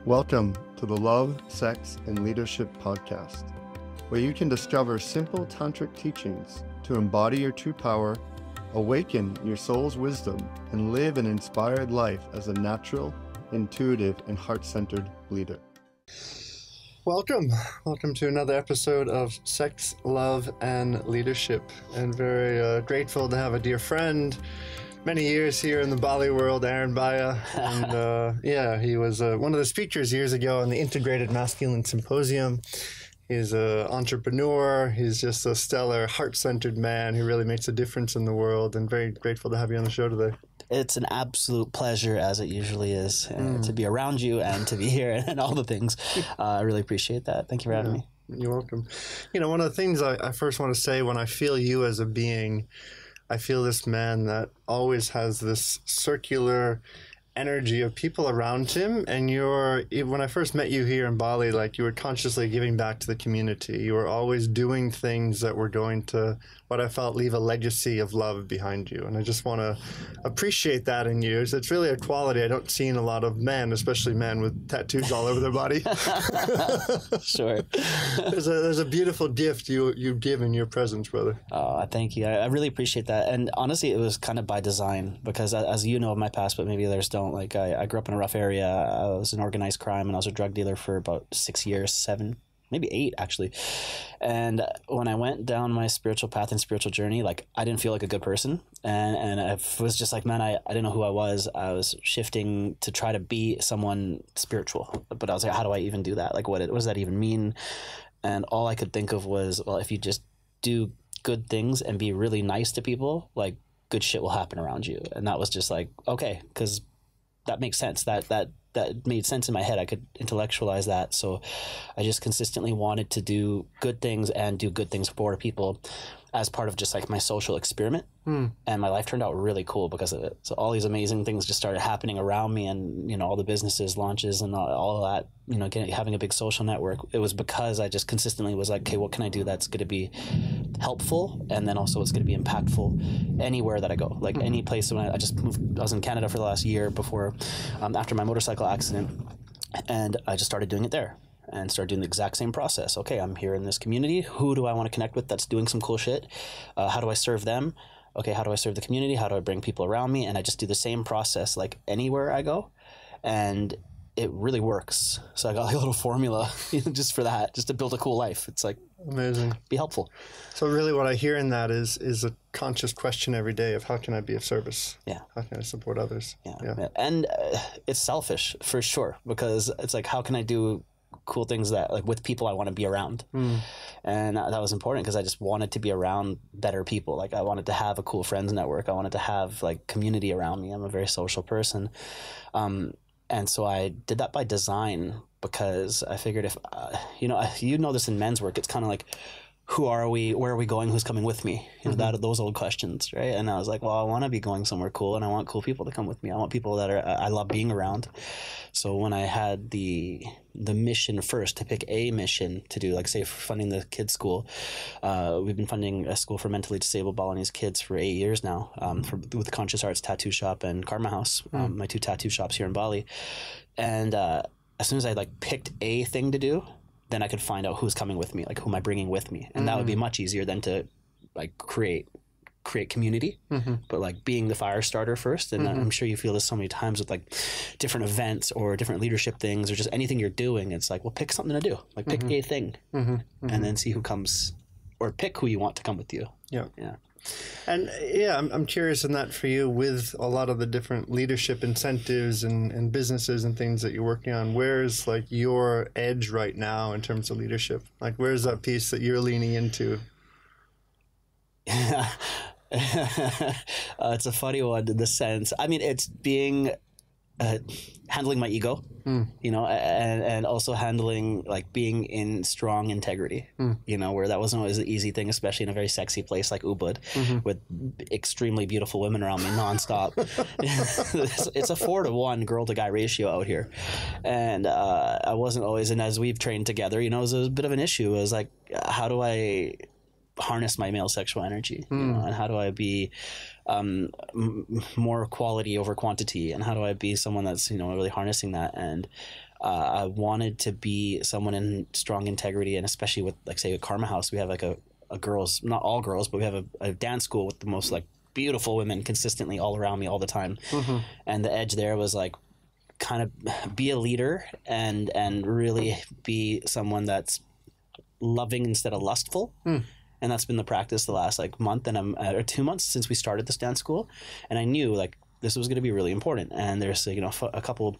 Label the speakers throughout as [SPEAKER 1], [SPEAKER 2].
[SPEAKER 1] Welcome to the Love, Sex, and Leadership podcast, where you can discover simple tantric teachings to embody your true power, awaken your soul's wisdom, and live an inspired life as a natural, intuitive, and heart-centered leader. Welcome to another episode of Sex, Love, and Leadership. And very grateful to have a dear friend, many years here in the Bali world, Aren Bahia. And he was one of the speakers years ago on the Integrated Masculine Symposium. He's an entrepreneur. He's just a stellar, heart-centered man who really makes a difference in the world, and very grateful to have you on the show today.
[SPEAKER 2] It's an absolute pleasure, as it usually is, to be around you and to be here and all the things. I really appreciate that. Thank you for having me.
[SPEAKER 1] You're welcome. You know, one of the things I first want to say when I feel you as a being, I feel this man that always has this circular energy of people around him. And when I first met you here in Bali, like, you were consciously giving back to the community. You were always doing things that were going to, what I felt, leave a legacy of love behind you. And I just want to appreciate that in you. It's really a quality I don't see in a lot of men, especially men with tattoos all over their body.
[SPEAKER 2] Sure.
[SPEAKER 1] There's a beautiful gift you give in your presence, brother.
[SPEAKER 2] Oh, thank you. I really appreciate that. And honestly, it was kind of by design, because as you know of my past, but maybe others don't, like, I grew up in a rough area. I was in organized crime, and I was a drug dealer for about 6 years, 7, maybe 8 actually. And when I went down my spiritual path and spiritual journey, like, I didn't feel like a good person. And I was just like, man, I didn't know who I was. I was shifting to try to be someone spiritual. But I was like, how do I even do that? Like, what does that even mean? And all I could think of was, well, if you just do good things and be really nice to people, like, good shit will happen around you. And that was just like, okay, because that makes sense. That made sense in my head. I could intellectualize that. So I just consistently wanted to do good things and do good things for people as part of just like my social experiment. And my life turned out really cool because of it. So all these amazing things just started happening around me, and, you know, all the businesses, launches, and all of that, you know, having a big social network. It was because I just consistently was like, okay, what can I do that's going to be helpful? And then also it's going to be impactful anywhere that I go. Like any place. When I just moved, I was in Canada for the last year before, after my motorcycle accident, and I just started doing it there. And started doing the exact same process. Okay, I'm here in this community. Who do I want to connect with that's doing some cool shit? How do I serve them? Okay, how do I serve the community? How do I bring people around me? And I just do the same process like anywhere I go. And it really works. So I got like a little formula just for that, just to build a cool life. It's like,
[SPEAKER 1] amazing.
[SPEAKER 2] Be helpful.
[SPEAKER 1] So really what I hear in that is a conscious question every day of how can I be of service?
[SPEAKER 2] Yeah.
[SPEAKER 1] How can I support others?
[SPEAKER 2] Yeah. And it's selfish for sure, because it's like, how can I do cool things that, like, with people I want to be around? And that was important because I just wanted to be around better people. Like, I wanted to have a cool friends network. I wanted to have like community around me. I'm a very social person. And so I did that by design, because I figured if, you know this in men's work, it's kind of like, who are we? Where are we going? Who's coming with me? You know, those old questions, right? And I was like, well, I want to be going somewhere cool, and I want cool people to come with me. I want people that I love being around. So when I had the mission first, to pick a mission to do, like, say, funding the kids' school, we've been funding a school for mentally disabled Balinese kids for 8 years now, with the Conscious Arts Tattoo Shop and Karma House, my 2 tattoo shops here in Bali. And as soon as I like picked a thing to do, then I could find out who's coming with me, like, who am I bringing with me? And that would be much easier than to like create community, but like being the fire starter first. And I'm sure you feel this so many times with like different events or different leadership things or just anything you're doing. It's like, well, pick something to do, like pick a thing, and then see who comes, or pick who you want to come with you. Yeah.
[SPEAKER 1] And I'm curious in that for you, with a lot of the different leadership incentives and businesses and things that you're working on, where's like your edge right now in terms of leadership? Like, where's that piece that you're leaning into?
[SPEAKER 2] It's a funny one in the sense, I mean, it's being handling my ego, you know, and also handling, like, being in strong integrity, you know, where that wasn't always an easy thing, especially in a very sexy place like Ubud, with extremely beautiful women around me nonstop. It's a 4-to-1 girl to guy ratio out here. And I wasn't always, and as we've trained together, you know, it was a bit of an issue. It was like, how do I harness my male sexual energy, you know, and how do I be more quality over quantity, and how do I be someone that's, you know, really harnessing that. And I wanted to be someone in strong integrity, and especially with, like, say, at Karma House, we have like a girls, not all girls, but we have a dance school with the most like beautiful women consistently all around me all the time. And the edge there was like, kind of be a leader and really be someone that's loving instead of lustful. And that's been the practice the last like month or 2 months since we started this dance school. And I knew like this was going to be really important. And there's, you know, a couple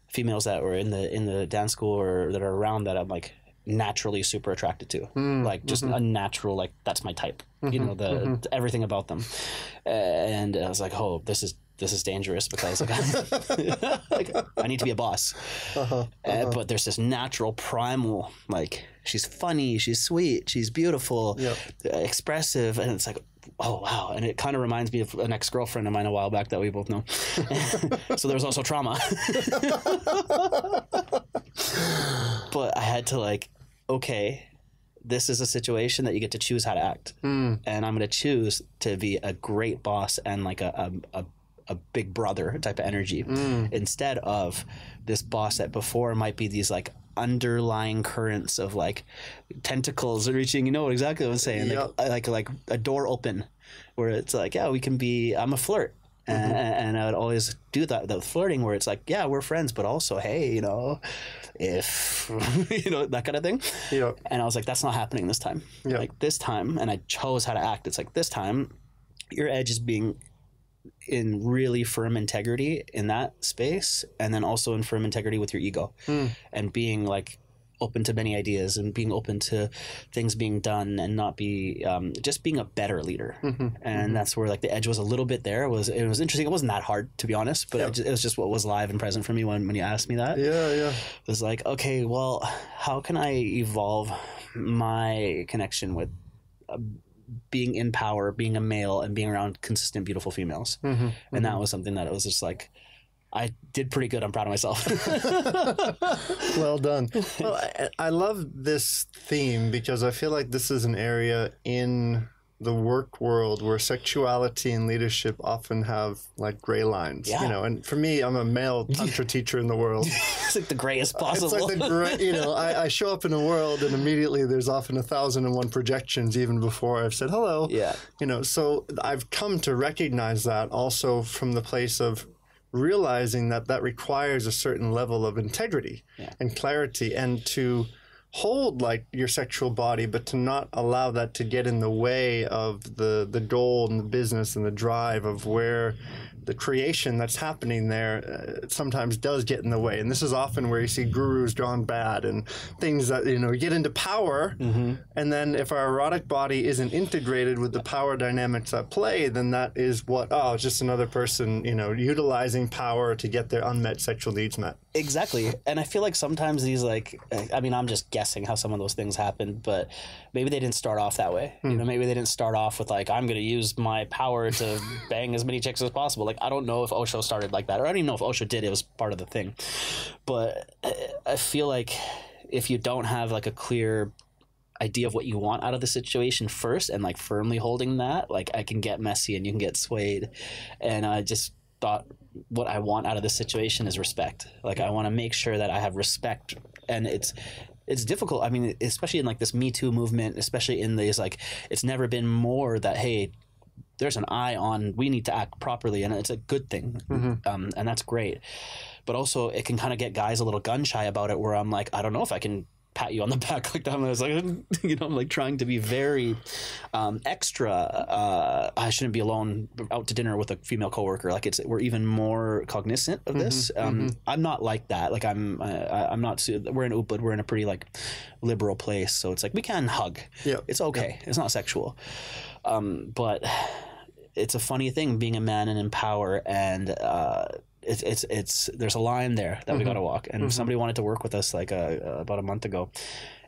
[SPEAKER 2] females that were in the dance school or that are around that I'm like naturally super attracted to, like just a natural, like that's my type, you know, everything about them. And I was like, oh, this is dangerous because like, I need to be a boss. But there's this natural primal, like she's funny, she's sweet, she's beautiful, expressive, and it's like, oh wow. And it kind of reminds me of an ex-girlfriend of mine a while back that we both know. So there was also trauma. But I had to like, okay, this is a situation that you get to choose how to act. And I'm going to choose to be a great boss and like a big brother type of energy instead of this boss that before might be these like underlying currents of like tentacles reaching, you know exactly what I'm saying, like a door open where it's like, yeah, we can be, I'm a flirt. And I would always do that flirting where it's like, yeah, we're friends, but also, hey, you know, if, you know, that kind of thing. And I was like, that's not happening this time. Like this time, and I chose how to act. It's like this time, your edge is being in really firm integrity in that space, and then also in firm integrity with your ego, and being like open to many ideas and being open to things being done and not be just being a better leader. And that's where like the edge was a little bit there. It was interesting. It wasn't that hard, to be honest, but it was just what was live and present for me when you asked me that. It was like, okay, well, how can I evolve my connection with being in power, being a male, and being around consistent, beautiful females? And that was something that it was just like, I did pretty good. I'm proud of myself.
[SPEAKER 1] Well done. Well, I love this theme because I feel like this is an area in the work world where sexuality and leadership often have like gray lines, you know, and for me, I'm a male tantra teacher in the world.
[SPEAKER 2] It's like the grayest possible.
[SPEAKER 1] It's like the gray, you know, I show up in a world and immediately there's often 1,001 projections even before I've said hello. You know, so I've come to recognize that also from the place of realizing that requires a certain level of integrity and clarity, and to hold like your sexual body, but to not allow that to get in the way of the goal and the business and the drive of where the creation that's happening there sometimes does get in the way. And this is often where you see gurus gone bad and things that, you know, get into power. And then if our erotic body isn't integrated with the power dynamics at play, then that is what, oh, it's just another person, you know, utilizing power to get their unmet sexual needs met.
[SPEAKER 2] Exactly. And I feel like sometimes these, like, I mean, I'm just guessing how some of those things happen, but maybe they didn't start off that way. You know, maybe they didn't start off with like, I'm going to use my power to bang as many chicks as possible. Like, I don't know if Osho started like that, or I don't even know if Osho did. It was part of the thing. But I feel like if you don't have like a clear idea of what you want out of the situation first and like firmly holding that, like I can get messy and you can get swayed. And I just thought what I want out of this situation is respect. Like I want to make sure that I have respect, and it's difficult. I mean, especially in like this Me Too movement, especially in these, like, it's never been more that, hey, there's an eye on, we need to act properly, and it's a good thing. And that's great. But also it can kind of get guys a little gun shy about it, where I'm like, I don't know if I can pat you on the back like that. And I was like, you know, I'm like trying to be very extra. I shouldn't be alone out to dinner with a female coworker. Like we're even more cognizant of this. I'm not like that. Like I'm not, we're in Ubud, we're in a pretty like liberal place. So it's like, we can hug. It's okay. It's not sexual. But it's a funny thing being a man and in power, and it's there's a line there that we got to walk. And somebody wanted to work with us like about a month ago,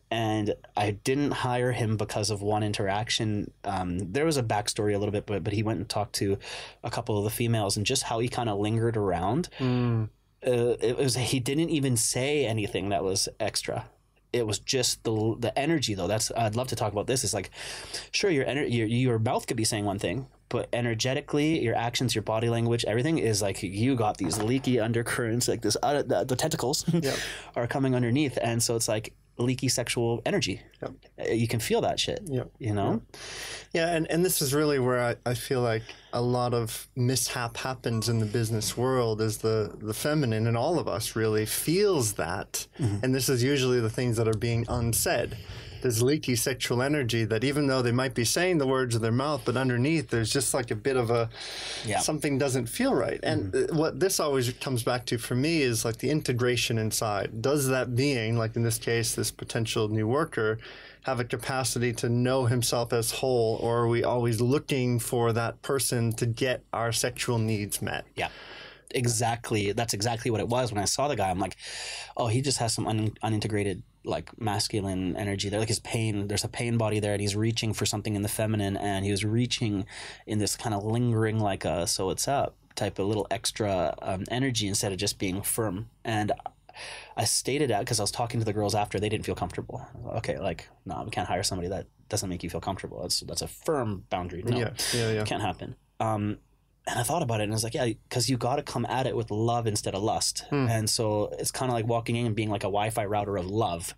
[SPEAKER 2] and I didn't hire him because of one interaction. There was a backstory a little bit, but he went and talked to a couple of the females, and just how he kind of lingered around. It was, he didn't even say anything that was extra. It was just the energy, though. I'd love to talk about this. It's like, sure, your mouth could be saying one thing, but energetically, your actions, your body language, everything is like you got these leaky undercurrents, like this, the tentacles are coming underneath. And so it's like leaky sexual energy. You can feel that shit, you know?
[SPEAKER 1] Yeah, and this is really where I feel like a lot of mishap happens in the business world is the feminine in all of us really feels that. And this is usually the things that are being unsaid. There's leaky sexual energy that even though they might be saying the words of their mouth, but underneath there's just like a bit of a, something doesn't feel right. And what this always comes back to for me is like the integration inside. Does that being, like in this case, this potential new worker, have a capacity to know himself as whole, or are we always looking for that person to get our sexual needs met?
[SPEAKER 2] Yeah. Exactly. That's exactly what it was. When I saw the guy, I'm like, oh, he just has some unintegrated like masculine energy there, like his pain, there's a pain body there, and he's reaching for something in the feminine, and he was reaching in this kind of lingering like a so it's up type of little extra energy instead of just being firm. And I stated that because I was talking to the girls after, they didn't feel comfortable. Okay, like, no, we can't hire somebody that doesn't make you feel comfortable. That's a firm boundary. No, can't happen. And I thought about it, and I was like, yeah, because you got to come at it with love instead of lust. And so it's kind of like walking in and being like a Wi-Fi router of love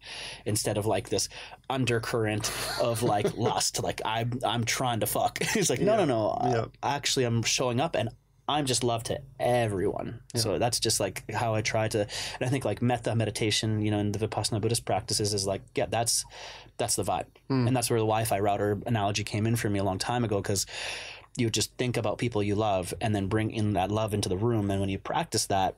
[SPEAKER 2] instead of like this undercurrent of like lust. Like I'm trying to fuck. It's like, no. Actually, I'm showing up and I'm just love to everyone. So that's just like how I try to, and I think like metta meditation, you know, in the Vipassana Buddhist practices is like, yeah, that's the vibe. And that's where the Wi-Fi router analogy came in for me a long time ago, because you just think about people you love and then bring in that love into the room. And when you practice that,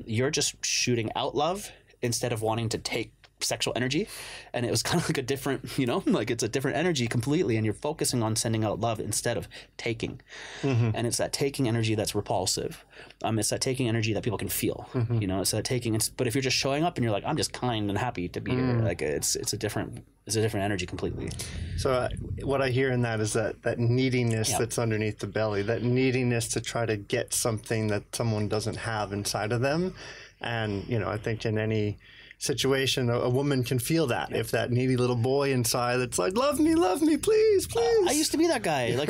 [SPEAKER 2] you're just shooting out love instead of wanting to take sexual energy. And it was kind of like a different, you know, like it's a different energy completely. And you're focusing on sending out love instead of taking. And it's that taking energy that's repulsive. It's that taking energy that people can feel, you know, it's that taking. But if you're just showing up and you're like, I'm just kind and happy to be here, like it's a different energy completely.
[SPEAKER 1] So what I hear in that is that neediness that's underneath the belly, that neediness to try to get something that someone doesn't have inside of them. And, you know, I think in any situation, a woman can feel that. If that needy little boy inside that's like, love me, please, please.
[SPEAKER 2] I used to be that guy, like,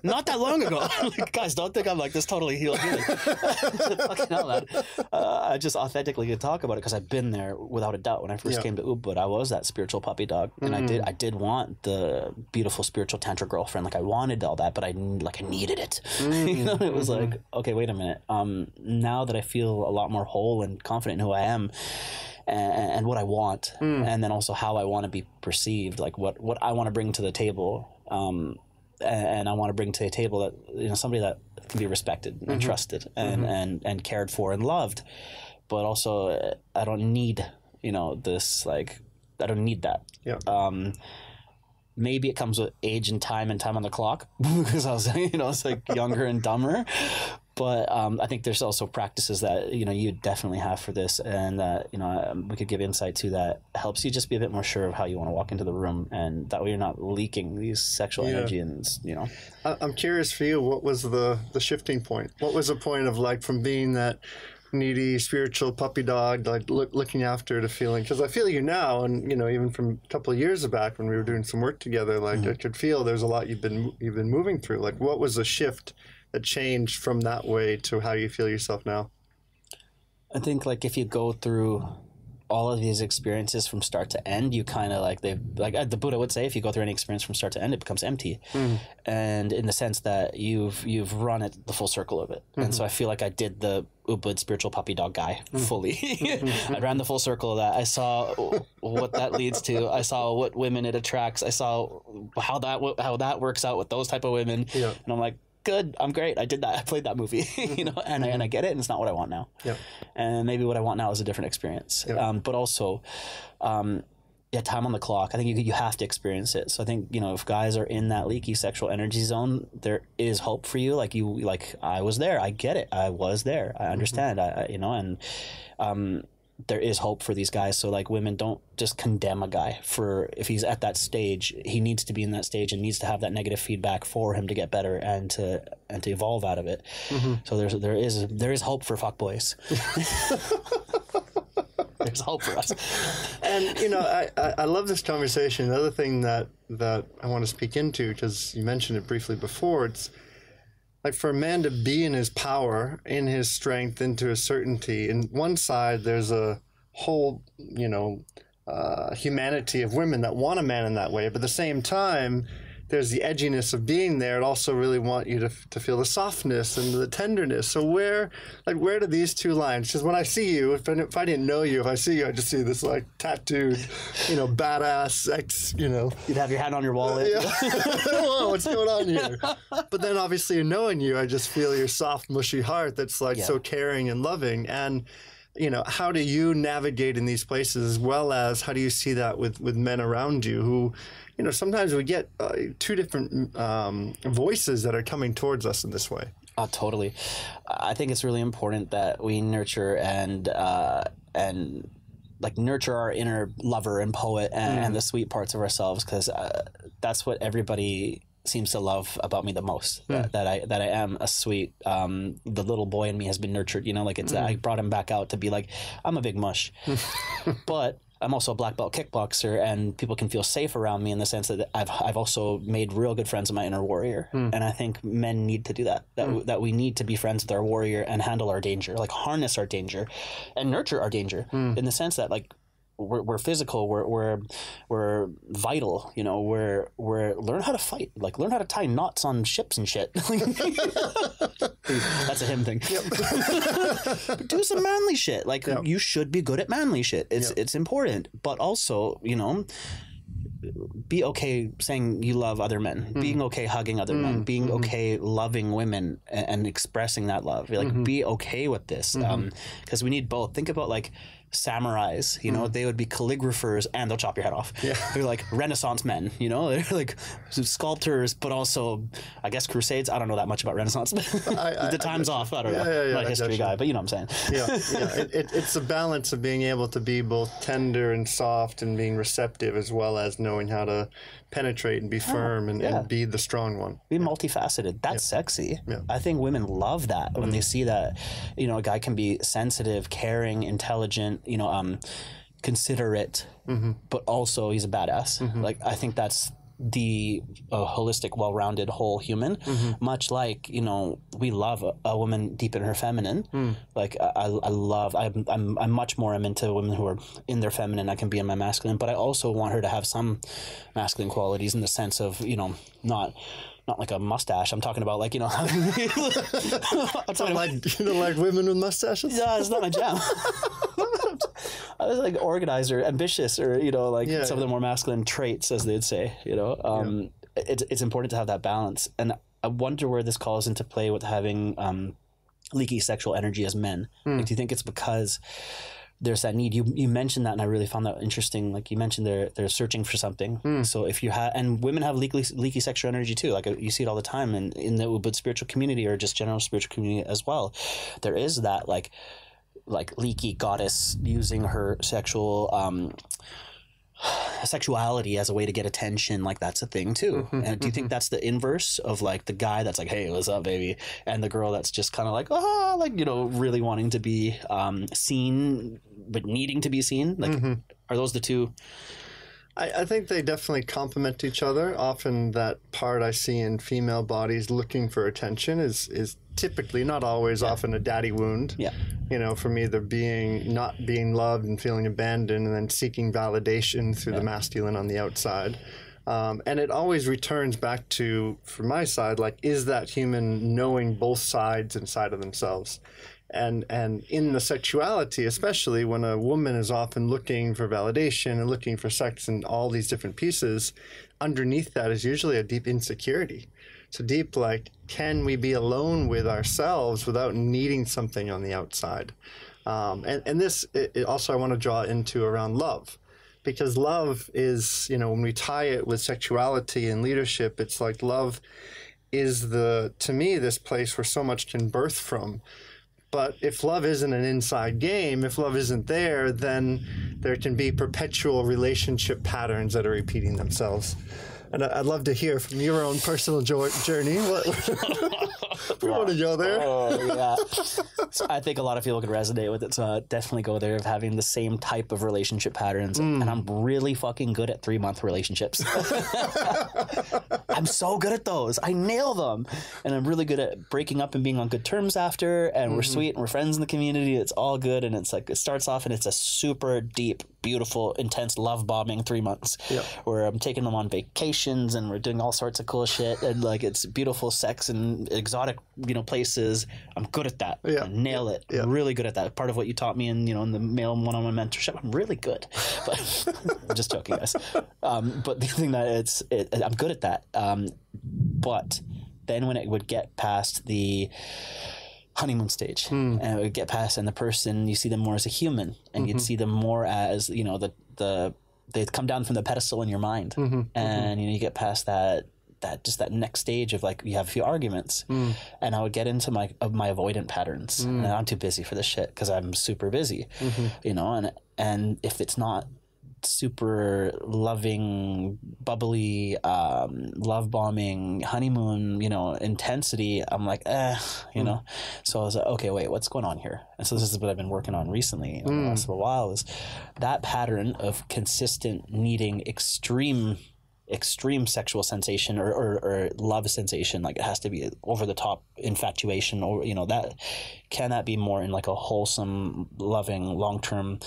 [SPEAKER 2] not that long ago. Like, guys, don't think I'm like this totally healed. Fucking hell, man. I just authentically could talk about it because I've been there without a doubt. When I first came to Ubud, I was that spiritual puppy dog, and I did want the beautiful spiritual tantra girlfriend. Like I wanted all that, but I needed it. You know, it was like, okay, wait a minute. Now that I feel a lot more whole and confident in who I am, and what I want, and then also how I want to be perceived, like what I want to bring to the table, and I want to bring to the table that, you know, somebody that can be respected and trusted and cared for and loved, but also I don't need, you know, this, like, I don't need that. Maybe it comes with age and time on the clock because I was, you know, it's like younger and dumber. But I think there's also practices that, you know, you definitely have for this, and that, you know, we could give insight to that helps you just be a bit more sure of how you want to walk into the room, and that way you're not leaking these sexual energy, and, you know.
[SPEAKER 1] I'm curious for you, what was the shifting point? What was the point of, like, from being that needy spiritual puppy dog, like looking after, to feeling, because I feel you now, and, you know, even from a couple of years back when we were doing some work together, like I could feel there's a lot you've been moving through. Like, what was the shift that changed from that way to how you feel yourself now?
[SPEAKER 2] I think, like, if you go through all of these experiences from start to end, you kind of like the Buddha would say, if you go through any experience from start to end, it becomes empty. And in the sense that you've run it the full circle of it. And so I feel like I did the Ubud spiritual puppy dog guy fully. I ran the full circle of that. I saw what that leads to. I saw what women it attracts. I saw how that works out with those type of women. And I'm like, good, I'm great. I did that. I played that movie, you know, and I get it, and it's not what I want now. And maybe what I want now is a different experience. But also, time on the clock. I think you have to experience it. So I think, you know, if guys are in that leaky sexual energy zone, there is hope for you. Like I was there. I get it. I was there. I understand. I you know, and there is hope for these guys. So, like, women, don't just condemn a guy for, if he's at that stage, he needs to be in that stage and needs to have that negative feedback for him to get better and to evolve out of it. So there is hope for fuckboys. there's hope for us.
[SPEAKER 1] And, you know, I love this conversation. The other thing that I want to speak into, because you mentioned it briefly before, it's like for a man to be in his power, in his strength, into his certainty. In one side, there's a whole, you know, humanity of women that want a man in that way. But at the same time, there's the edginess of being there. It also really want you to feel the softness and the tenderness. So where do these two lines? Because when I see you, if I didn't know you, if I see you, I just see this like tattooed, you know, badass sex, you know.
[SPEAKER 2] You'd have your hand on your wallet.
[SPEAKER 1] Yeah. Whoa, what's going on here? But then obviously knowing you, I just feel your soft, mushy heart that's like so caring and loving. And you know, how do you navigate in these places, as well as how do you see that with men around you who, you know, sometimes we get two different voices that are coming towards us in this way.
[SPEAKER 2] Oh, totally. I think it's really important that we nurture and like nurture our inner lover and poet and the sweet parts of ourselves, because that's what everybody seems to love about me the most. That I am a sweet the little boy in me has been nurtured, you know, like it's I brought him back out to be like, I'm a big mush. But I'm also a black belt kickboxer, and people can feel safe around me in the sense that I've also made real good friends with my inner warrior. And I think men need to do that. That we need to be friends with our warrior and handle our danger, like harness our danger and nurture our danger in the sense that like we're physical, we're vital, you know, we're learn how to fight, like learn how to tie knots on ships and shit. That's a him thing. But do some manly shit. Like you should be good at manly shit. It's important, but also, you know, be okay saying you love other men, being okay hugging other men, being okay loving women and expressing that love. Like be okay with this, because we need both. Think about like samurais, you know, they would be calligraphers and they'll chop your head off. They're like Renaissance men, you know, they're like sculptors, but also I guess crusades. I don't know that much about Renaissance. The time's off. I don't know. I'm not a history guy, but you know what I'm saying.
[SPEAKER 1] It's a balance of being able to be both tender and soft and being receptive, as well as knowing how to penetrate and be firm and be the strong one.
[SPEAKER 2] Be multifaceted. That's sexy. I think women love that when they see that, you know, a guy can be sensitive, caring, intelligent, you know, considerate, but also he's a badass. Like I think that's the holistic, well-rounded whole human. Much like, you know, we love a woman deep in her feminine. Like I'm much more into women who are in their feminine. I can be in my masculine, but I also want her to have some masculine qualities in the sense of, you know, not like a mustache. I'm talking about like, you know,
[SPEAKER 1] like, you know, like women with mustaches.
[SPEAKER 2] Yeah, it's not my jam. I was like organized or ambitious, or, you know, like some of the more masculine traits, as they'd say, you know. It's important to have that balance. And I wonder where this calls into play with having leaky sexual energy as men. Like, do you think it's because there's that need? You mentioned that, and I really found that interesting. Like you mentioned, they're searching for something. So if you have, and women have leaky sexual energy too. Like you see it all the time, and in the Ubud spiritual community or just general spiritual community as well, there is that like leaky goddess using her sexuality as a way to get attention. Like that's a thing too. And do you think that's the inverse of like the guy that's like, hey, what's up, baby, and the girl that's just kind of like, like, you know, really wanting to be seen but needing to be seen? Like are those the two?
[SPEAKER 1] I think they definitely complement each other. Often that part I see in female bodies looking for attention is typically, not always, often a daddy wound. You know, from either not being loved and feeling abandoned, and then seeking validation through the masculine on the outside. And it always returns back to, from my side, like, is that human knowing both sides inside of themselves? And in the sexuality, especially when a woman is often looking for validation and looking for sex and all these different pieces, underneath that is usually a deep insecurity. So deep, like, can we be alone with ourselves without needing something on the outside? And this also I want to draw into around love. Because love is, you know, when we tie it with sexuality and leadership, it's like love is to me, this place where so much can birth from. But if love isn't an inside game, if love isn't there, then there can be perpetual relationship patterns that are repeating themselves. And I'd love to hear from your own personal journey. We want to go there.
[SPEAKER 2] Oh, yeah. So I think a lot of people could resonate with it. So I'd definitely go there of having the same type of relationship patterns. And I'm really fucking good at 3-month relationships. I'm so good at those. I nail them. And I'm really good at breaking up and being on good terms after. And we're sweet and we're friends in the community. It's all good. And it's like, it starts off and it's a super deep, beautiful, intense love bombing 3 months where I'm taking them on vacations and we're doing all sorts of cool shit. And like, it's beautiful sex and exotic, places. I'm good at that. I nail it. I'm really good at that. Part of what you taught me in, in the male one-on-one mentorship, I'm really good. But I'm just joking, guys. But the thing that I'm good at that. But then when it would get past the honeymoon stage and it would get past and the person, you see them more as a human and you'd see them more as, they'd come down from the pedestal in your mind. And, you get past that next stage of like, you have a few arguments and I would get into my avoidant patterns and I'm too busy for this shit because I'm super busy, and if it's not super loving, bubbly, love bombing, honeymoon, intensity, I'm like, So I was like, okay, wait, what's going on here? And so this is what I've been working on recently in the last little while, is that pattern of consistent needing extreme sexual sensation or love sensation. Like, it has to be over the top infatuation, or that be more in like a wholesome, loving, long-term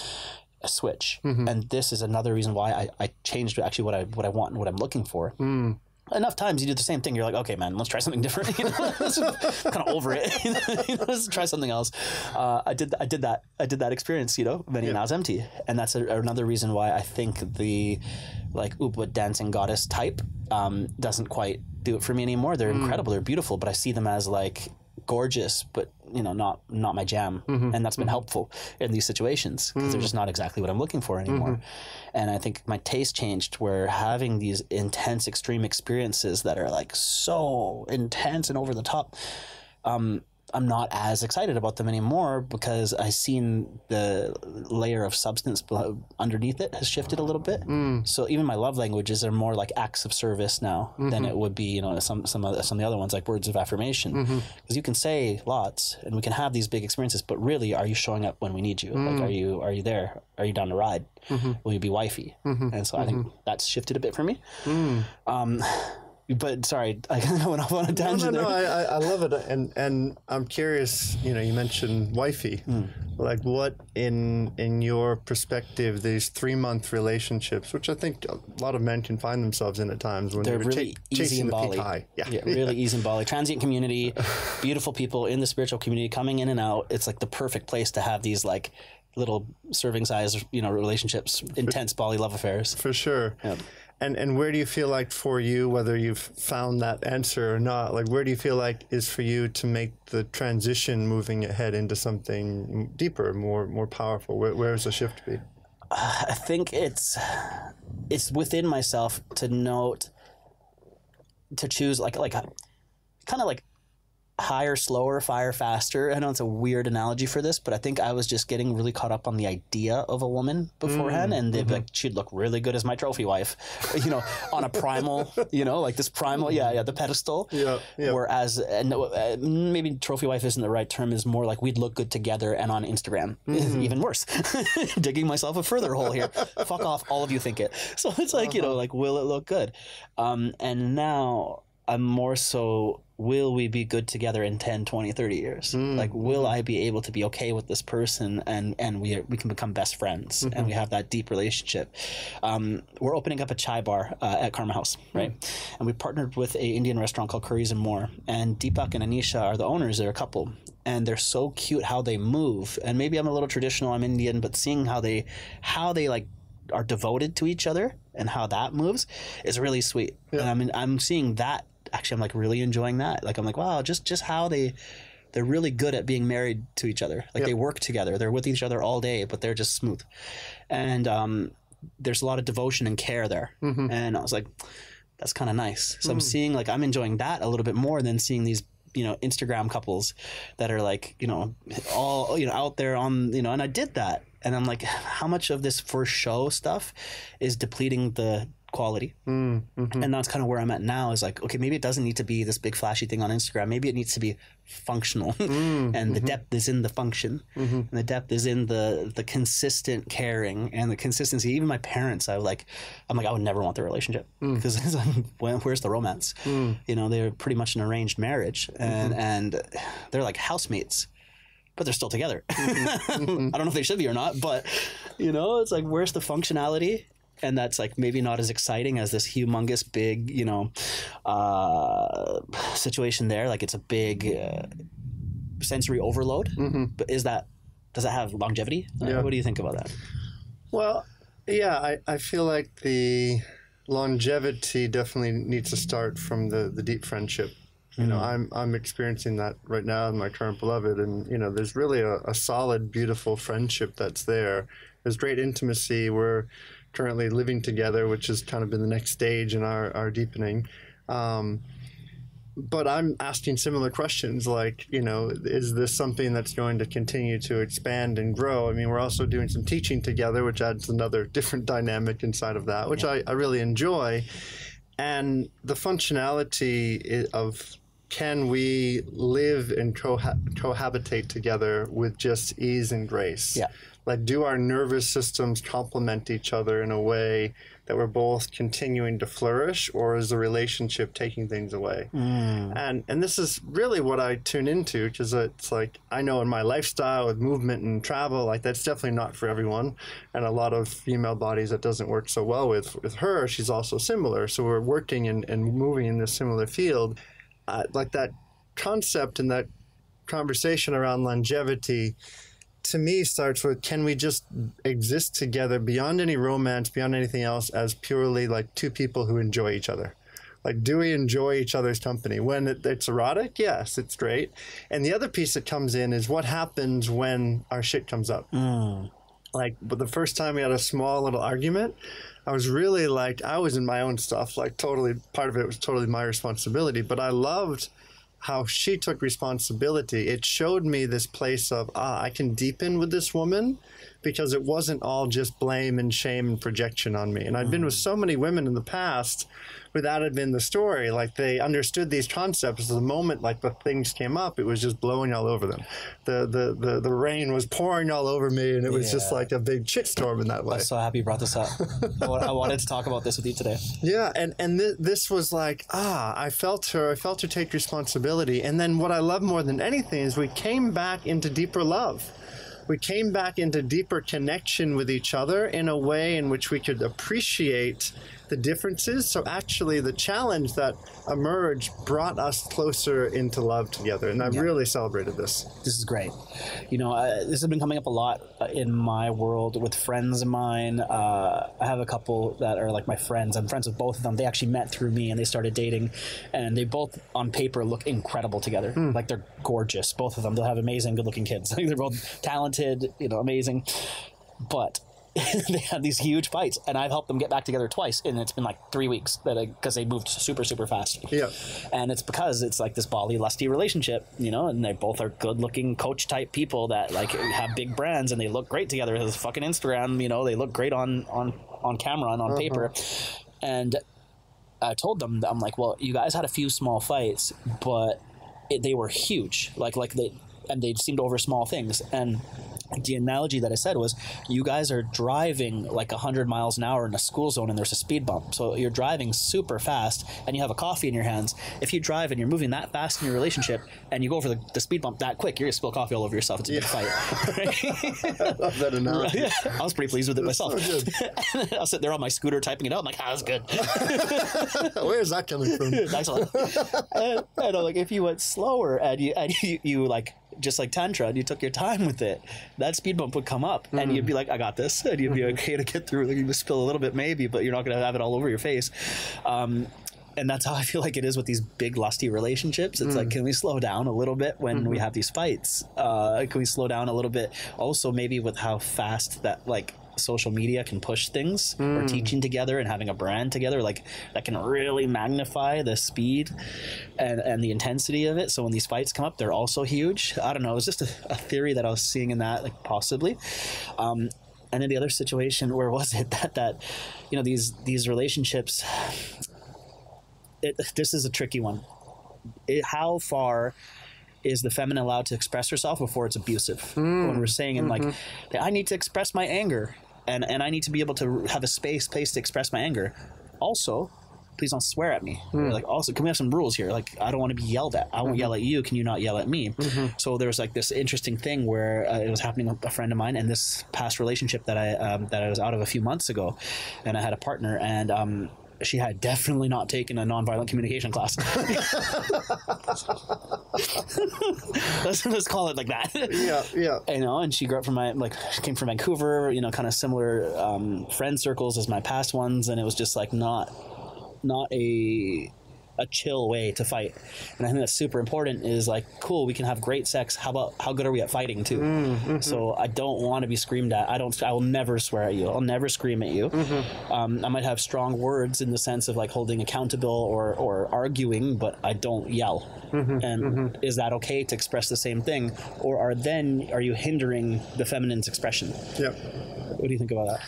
[SPEAKER 2] switch. And this is another reason why I changed actually what I want and what I'm looking for. Enough times you do the same thing, you're like, okay, man, let's try something different. Kind of over it. Let's try something else. I did that experience, many and I was empty, and that's another reason why I think the Upa dancing goddess type doesn't quite do it for me anymore. They're incredible, they're beautiful, but I see them as like gorgeous, but not my jam. And that's been helpful in these situations because they're just not exactly what I'm looking for anymore. And I think my taste changed, where having these intense, extreme experiences that are like so intense and over the top, I'm not as excited about them anymore because I've seen the layer of substance underneath it has shifted a little bit. So even my love languages are more like acts of service now than it would be, some of the other ones, like words of affirmation. Because you can say lots and we can have these big experiences, but really, are you showing up when we need you? Like, are you there? Are you down to ride? Will you be wifey? And so I think that's shifted a bit for me. But sorry, I went off on a tangent.
[SPEAKER 1] No, I love it, and I'm curious. You mentioned wifey. Like, what in your perspective, these 3-month relationships, which I think a lot of men can find themselves in at times when they're really
[SPEAKER 2] easy in Bali. Really easy in Bali. Transient community, beautiful people in the spiritual community coming in and out. It's like the perfect place to have these like little serving size, relationships, intense Bali love affairs.
[SPEAKER 1] For sure. Yeah. And where do you feel like for you, whether you've found that answer or not, like where do you feel like is for you to make the transition moving ahead into something deeper, more powerful? Where does the shift be?
[SPEAKER 2] I think it's within myself to choose like kind of like higher, slower, fire faster. I know it's a weird analogy for this, but I think I was just getting really caught up on the idea of a woman beforehand, and she'd look really good as my trophy wife, on a primal, like this primal, the pedestal. Whereas, maybe trophy wife isn't the right term, is more like we'd look good together and on Instagram. Even worse. Digging myself a further hole here. Fuck off, all of you think it. So it's like, like, will it look good? And now I'm more so, will we be good together in 10, 20, 30 years? Like, will I be able to be okay with this person and we can become best friends and we have that deep relationship? We're opening up a chai bar at Karma House, right? And we partnered with a Indian restaurant called Curries and More. And Deepak and Anisha are the owners. They're a couple. And they're so cute how they move. And maybe I'm a little traditional, I'm Indian, but seeing how they like are devoted to each other and how that moves is really sweet. And I mean, I'm seeing that. Actually, I'm like really enjoying that. Like, I'm like, wow, just how they're really good at being married to each other. Like, they work together. They're with each other all day, but they're just smooth. And there's a lot of devotion and care there. And I was like, that's kind of nice. So I'm seeing, like, I'm enjoying that a little bit more than seeing these, Instagram couples that are like, all, out there on, and I did that. And I'm like, how much of this for show stuff is depleting the quality. And that's kind of where I'm at now, is like, okay, maybe it doesn't need to be this big flashy thing on Instagram. Maybe it needs to be functional. And the depth is in the function, and the depth is in the consistent caring and the consistency. Even my parents, I'm like, I would never want their relationship, because it's like, where's the romance? You know, they're pretty much an arranged marriage, and they're like housemates, but they're still together. I don't know if they should be or not, but you know, it's like, where's the functionality? And that's like maybe not as exciting as this humongous big, you know, situation there. Like, it's a big sensory overload. But does that have longevity? What do you think about that?
[SPEAKER 1] Well, yeah, I feel like the longevity definitely needs to start from the deep friendship. You know, I'm experiencing that right now in my current beloved, and you know, there's really a solid, beautiful friendship that's there. There's great intimacy. We're currently living together, which has kind of been the next stage in our deepening. But I'm asking similar questions, like, you know, is this something that's going to continue to expand and grow? I mean, we're also doing some teaching together, which adds another different dynamic inside of that, which I really enjoy. And the functionality of, can we live and cohabitate together with just ease and grace? Yeah. Like, do our nervous systems complement each other in a way that we're both continuing to flourish, or is the relationship taking things away? And this is really what I tune into, because it's like, I know in my lifestyle with movement and travel, like, that's definitely not for everyone. And a lot of female bodies that doesn't work so well with her, she's also similar. So we're working and moving in this similar field. Like, that concept and that conversation around longevity, to me, starts with, can we just exist together beyond any romance, beyond anything else, as purely like two people who enjoy each other? Like, do we enjoy each other's company? When it's erotic, yes, it's great. And the other piece that comes in is what happens when our shit comes up. Like, but the first time we had a small little argument, I was really like, I was in my own stuff, like, totally, part of it was totally my responsibility, but I loved how she took responsibility. It showed me this place of, I can deepen with this woman, because it wasn't all just blame and shame and projection on me. And I'd been with so many women in the past where that had been the story. Like, they understood these concepts. The moment, like, the things came up, it was just blowing all over them. The rain was pouring all over me, and it was just like a big shitstorm in that way.
[SPEAKER 2] I'm so happy you brought this up. I wanted to talk about this with you today.
[SPEAKER 1] Yeah, and this was like, I felt her take responsibility. And then what I love more than anything is we came back into deeper love. We came back into deeper connection with each other in a way in which we could appreciate the differences. So actually, the challenge that emerged brought us closer into love together. And I really celebrated this.
[SPEAKER 2] This is great. You know, this has been coming up a lot in my world with friends of mine. I have a couple that are like my friends. I'm friends with both of them. They actually met through me, and they started dating. And they both, on paper, look incredible together. Like, they're gorgeous, both of them. They'll have amazing, good-looking kids. They're both talented, you know, amazing. But they had these huge fights, and I've helped them get back together twice, and it's been like 3 weeks because they moved super fast. Yeah, and it's because it's like this Bali lusty relationship, you know, and they both are good looking coach type people that like have big brands, and they look great together. This fucking Instagram, you know, they look great on camera and on paper. And I told them, I'm like, well, you guys had a few small fights, but they were huge. Like they seemed over small things. And the analogy that I said was, you guys are driving like 100 miles an hour in a school zone, and there's a speed bump. So you're driving super fast, and you have a coffee in your hands. If you drive and you're moving that fast in your relationship, and you go over the speed bump that quick, you're going to spill coffee all over yourself. It's a big fight.
[SPEAKER 1] I love that analogy.
[SPEAKER 2] I was pretty pleased with it myself.
[SPEAKER 1] So
[SPEAKER 2] I was sitting there on my scooter typing it out. I'm like, that's good.
[SPEAKER 1] Where's that coming from?
[SPEAKER 2] Excellent. And I'm like, if you went slower and you like, just like Tantra, and you took your time with it, that speed bump would come up, and you'd be like, I got this, and you'd be okay to get through. Like, you just spill a little bit maybe, but you're not going to have it all over your face. And that's how I feel like it is with these big lusty relationships. It's like, can we slow down a little bit when we have these fights? Can we slow down a little bit also maybe with how fast that like social media can push things, or teaching together and having a brand together, like that can really magnify the speed and the intensity of it. So when these fights come up, they're also huge. I don't know. It was just a theory that I was seeing in that, like, possibly. And then the other situation, where was it that you know, these relationships, this is a tricky one. How far is the feminine allowed to express herself before it's abusive? When we're saying in like, I need to express my anger, and I need to be able to have a place to express my anger. Also, please don't swear at me. Like, also, can we have some rules here? Like, I don't want to be yelled at. I won't yell at you. Can you not yell at me? So there was like this interesting thing where it was happening with a friend of mine, and this past relationship that I was out of a few months ago, and I had a partner, and she had definitely not taken a nonviolent communication class. Let's call it like that.
[SPEAKER 1] Yeah.
[SPEAKER 2] You know, and she grew up she came from Vancouver, you know, kind of similar friend circles as my past ones, and it was just like not a chill way to fight. And I think that's super important, is like, cool, we can have great sex. How about how good are we at fighting too? So I don't want to be screamed at. I will never swear at you. I'll never scream at you. I might have strong words in the sense of like holding accountable or arguing, but I don't yell. And is that okay to express the same thing? Or are you hindering the feminine's expression?
[SPEAKER 1] Yep.
[SPEAKER 2] What do you think about that?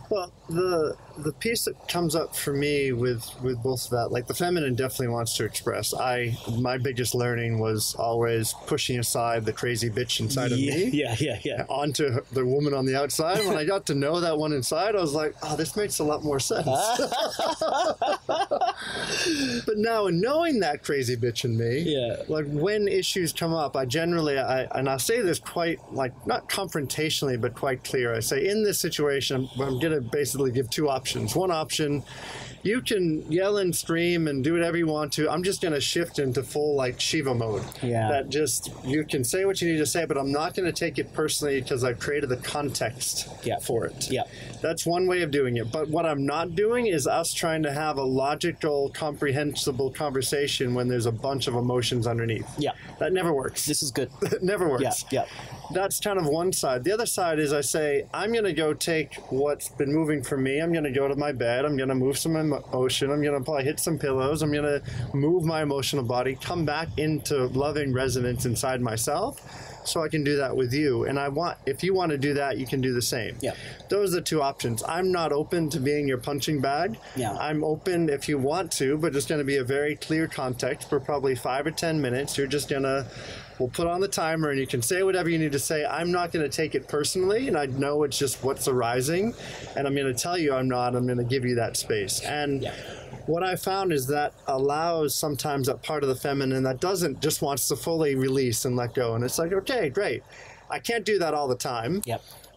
[SPEAKER 1] Well, the piece that comes up for me with both of that, like the feminine definitely wants to express. My biggest learning was always pushing aside the crazy bitch inside of me.
[SPEAKER 2] Yeah.
[SPEAKER 1] Onto the woman on the outside. When I got to know that one inside, I was like, oh, this makes a lot more sense. But now, in knowing that crazy bitch in me, like when issues come up, I generally, and I say this quite, like, not confrontationally, but quite clear. I say, in this situation, I'm going to basically give two options. One option, you can yell and scream and do whatever you want to. I'm just going to shift into full like Shiva mode. That just, you can say what you need to say, but I'm not going to take it personally because I've created the context for it. That's one way of doing it. But what I'm not doing is us trying to have a logical, comprehensible conversation when there's a bunch of emotions underneath. That never works.
[SPEAKER 2] This is good.
[SPEAKER 1] It never works. That's kind of one side. The other side is I say, I'm going to go take what's been moving for me. I'm going to go to my bed. I'm going to move some emotion. I'm going to probably hit some pillows. I'm going to move my emotional body, come back into loving resonance inside myself, so I can do that with you. And if you want to do that, you can do the same. Those are the two options. I'm not open to being your punching bag. I'm open if you want to, but it's going to be a very clear context for probably 5 or 10 minutes. You're just going to, we'll put on the timer and you can say whatever you need to say. I'm not going to take it personally, and I know it's just what's arising, and I'm going to tell you I'm going to give you that space. And what I found is that allows sometimes that part of the feminine that just wants to fully release and let go. And it's like, okay, great. I can't do that all the time.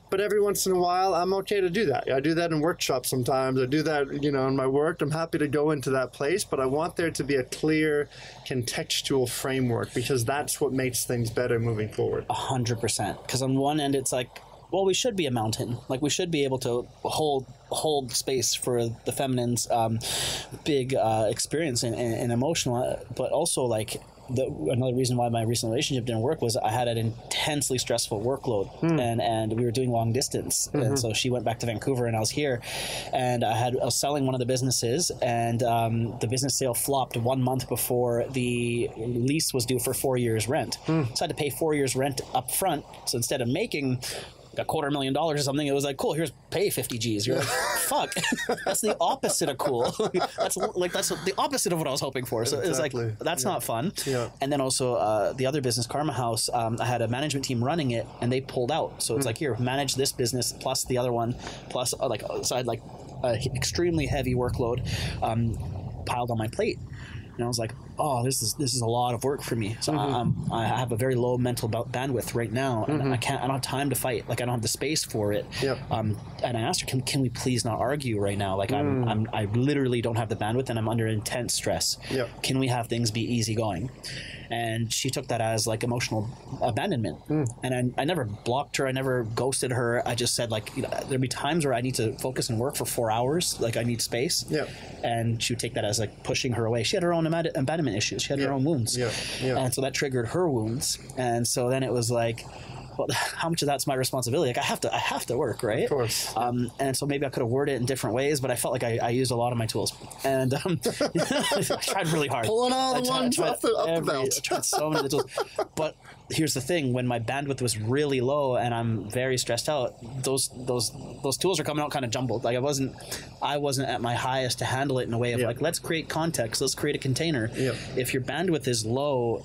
[SPEAKER 1] But every once in a while, I'm okay to do that. I do that in workshops sometimes. I do that, you know, in my work. I'm happy to go into that place, but I want there to be a clear contextual framework, because that's what makes things better moving forward.
[SPEAKER 2] 100%. Because on one end, it's like, well, we should be a mountain. Like, we should be able to hold space for the feminine's big experience and emotional, but also like, another reason why my recent relationship didn't work was I had an intensely stressful workload, and we were doing long distance. And so she went back to Vancouver and I was here, and I was selling one of the businesses, and the business sale flopped 1 month before the lease was due for 4 years rent. So I had to pay 4 years rent up front. So instead of making $250,000 or something, it was like, cool, here's pay 50 G's. You're like, fuck, that's the opposite of cool. that's the opposite of what I was hoping for. So it's like, that's not fun. And then also the other business, Karma House, I had a management team running it, and they pulled out. So it's like, here, manage this business plus the other one, plus so I had like an extremely heavy workload piled on my plate. And I was like, oh, this is a lot of work for me. So I have a very low mental bandwidth right now, and I don't have time to fight. Like, I don't have the space for it. And I asked her, can we please not argue right now? Like, I literally don't have the bandwidth, and I'm under intense stress. Can we have things be easygoing? And she took that as like emotional abandonment. And I never blocked her. I never ghosted her. I just said, like, you know, there'd be times where I need to focus and work for 4 hours. Like, I need space. And she would take that as like pushing her away. She had her own abandonment issues. She had her own wounds. And so that triggered her wounds. And so then it was like, well, how much of that's my responsibility? Like, I have to work, right?
[SPEAKER 1] Of course.
[SPEAKER 2] And so maybe I could have worded it in different ways, but I felt like I used a lot of my tools, and I tried really hard.
[SPEAKER 1] Pulling all the ones off the belt.
[SPEAKER 2] I tried so many of the tools, but here's the thing: when my bandwidth was really low and I'm very stressed out, those tools are coming out kind of jumbled. Like I wasn't at my highest to handle it in a way of like, let's create context, let's create a container. If your bandwidth is low,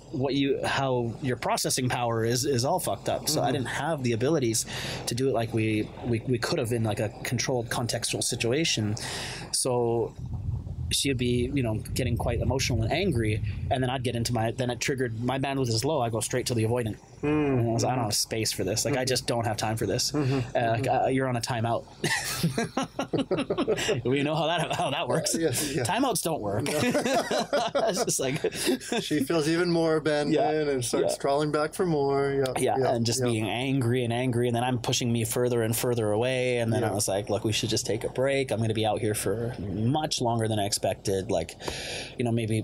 [SPEAKER 2] how your processing power is all fucked up. So I didn't have the abilities to do it like we could have in like a controlled contextual situation. So she'd be, getting quite emotional and angry, and then I'd get into then it triggered, my bandwidth is low, I go straight to the avoidant. And I was like, I don't have space for this. Like, I just don't have time for this. You're on a timeout. We know how that works. Timeouts don't work. It's just like
[SPEAKER 1] she feels even more abandoned and starts crawling back for more.
[SPEAKER 2] And just being angry, and then I'm pushing me further and further away. And then I was like, look, we should just take a break. I'm going to be out here for much longer than I expected. Like, maybe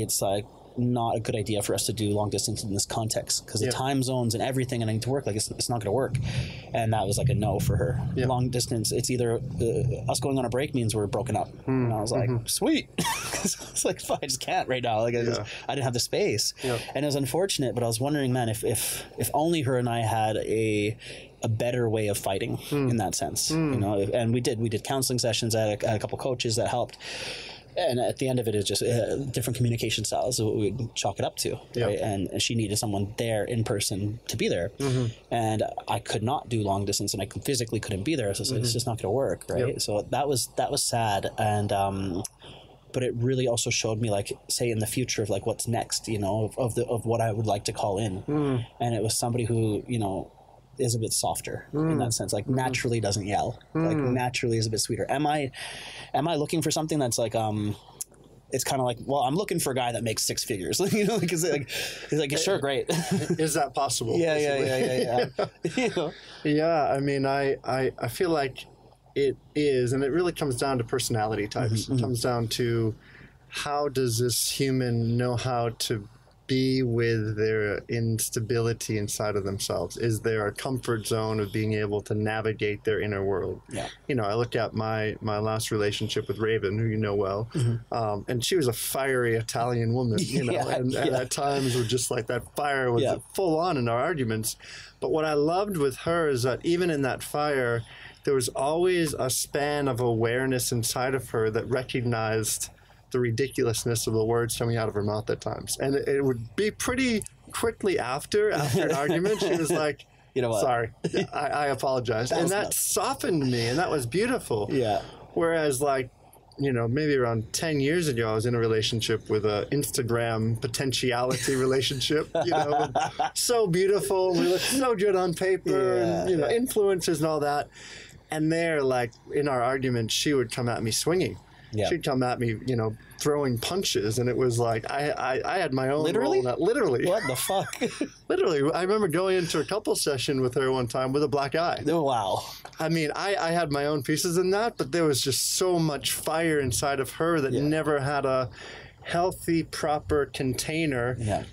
[SPEAKER 2] it's like not a good idea for us to do long distance in this context, because the time zones and everything, and I need to work, like it's not going to work. And that was like a no for her. Long distance, it's either us going on a break means we're broken up. And I was like, sweet. It's like, I just can't right now. Like I didn't have the space. And it was unfortunate, but I was wondering, man, if only her and I had a better way of fighting in that sense, and we did counseling sessions at a couple coaches that helped. And at the end of it is just different communication styles that we'd chalk it up to, right? And she needed someone there in person to be there. And I could not do long distance, and I physically couldn't be there. So it's just not going to work, right? So that was sad. And but it really also showed me, like, say in the future of like what's next, of what I would like to call in. And it was somebody who, is a bit softer in that sense, like naturally doesn't yell, like naturally is a bit sweeter. Am I looking for something that's like it's kind of like, well, I'm looking for a guy that makes six figures, because he's like, sure, great.
[SPEAKER 1] Is that possible?
[SPEAKER 2] Yeah.
[SPEAKER 1] I mean, I feel like it is, and it really comes down to personality types. It comes down to how does this human know how to be with their instability inside of themselves? Is there a comfort zone of being able to navigate their inner world? I look at my last relationship with Raven, who you know well, and she was a fiery Italian woman, and at times we're just like, that fire was full on in our arguments. But what I loved with her is that even in that fire, there was always a span of awareness inside of her that recognized the ridiculousness of the words coming out of her mouth at times. And it would be pretty quickly after an argument, she was like, you know what? Sorry, I apologize. And that softened me, and that was beautiful. Whereas like, maybe around 10 years ago, I was in a relationship with an Instagram potentiality relationship, so beautiful. We looked so good on paper, and, influencers and all that. And there, like in our argument, she would come at me swinging. She'd come at me, throwing punches, and it was like I had my own role in that. Literally.
[SPEAKER 2] What the fuck?
[SPEAKER 1] Literally. I remember going into a couple session with her one time with a black eye.
[SPEAKER 2] Oh, wow.
[SPEAKER 1] I mean, I had my own pieces in that, but there was just so much fire inside of her that never had a healthy, proper container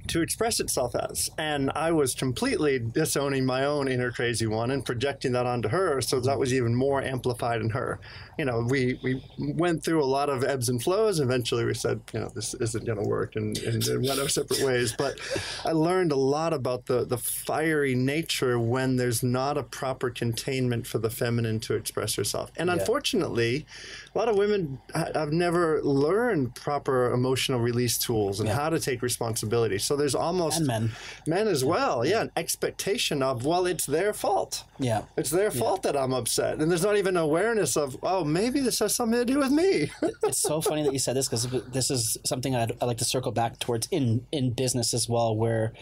[SPEAKER 1] to express itself as. And I was completely disowning my own inner crazy one and projecting that onto her, so that was even more amplified in her. We went through a lot of ebbs and flows. Eventually we said, this isn't going to work, and went our separate ways. But I learned a lot about the fiery nature when there's not a proper containment for the feminine to express herself. And unfortunately, a lot of women have never learned proper emotional release tools and how to take responsibility. So there's almost... And men as well, an expectation of, well, it's their fault. It's their fault that I'm upset. And there's not even awareness of, oh, maybe this has something to do with me.
[SPEAKER 2] It's so funny that you said this, because this is something I'd like to circle back towards in business as well, where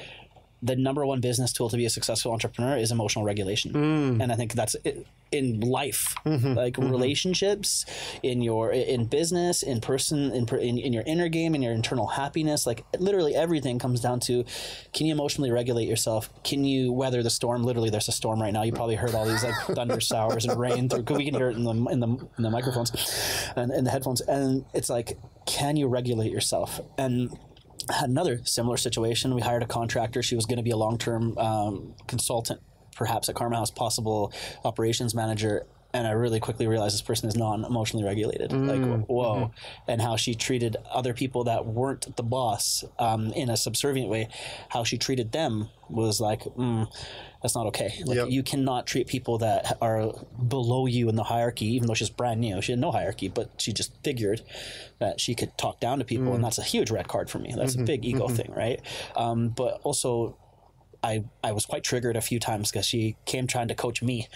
[SPEAKER 2] the number one business tool to be a successful entrepreneur is emotional regulation. And I think that's it, in life, like relationships, in business, in person, in your inner game, in your internal happiness. Like literally everything comes down to, can you emotionally regulate yourself? Can you weather the storm? Literally, there's a storm right now. You probably heard all these like thunder showers and rain through. We can hear it in the microphones and in the headphones. And it's like, can you regulate yourself? And had another similar situation. We hired a contractor. She was going to be a long-term consultant, perhaps at Karma House, possible operations manager. and I really quickly realized this person is non-emotionally regulated. Like, whoa. And how she treated other people that weren't the boss in a subservient way, how she treated them was like, that's not okay. Like, you cannot treat people that are below you in the hierarchy, even though she's brand new. She had no hierarchy, but she just figured that she could talk down to people, and that's a huge red card for me. That's a big ego thing, right? But also, I was quite triggered a few times because she came trying to coach me,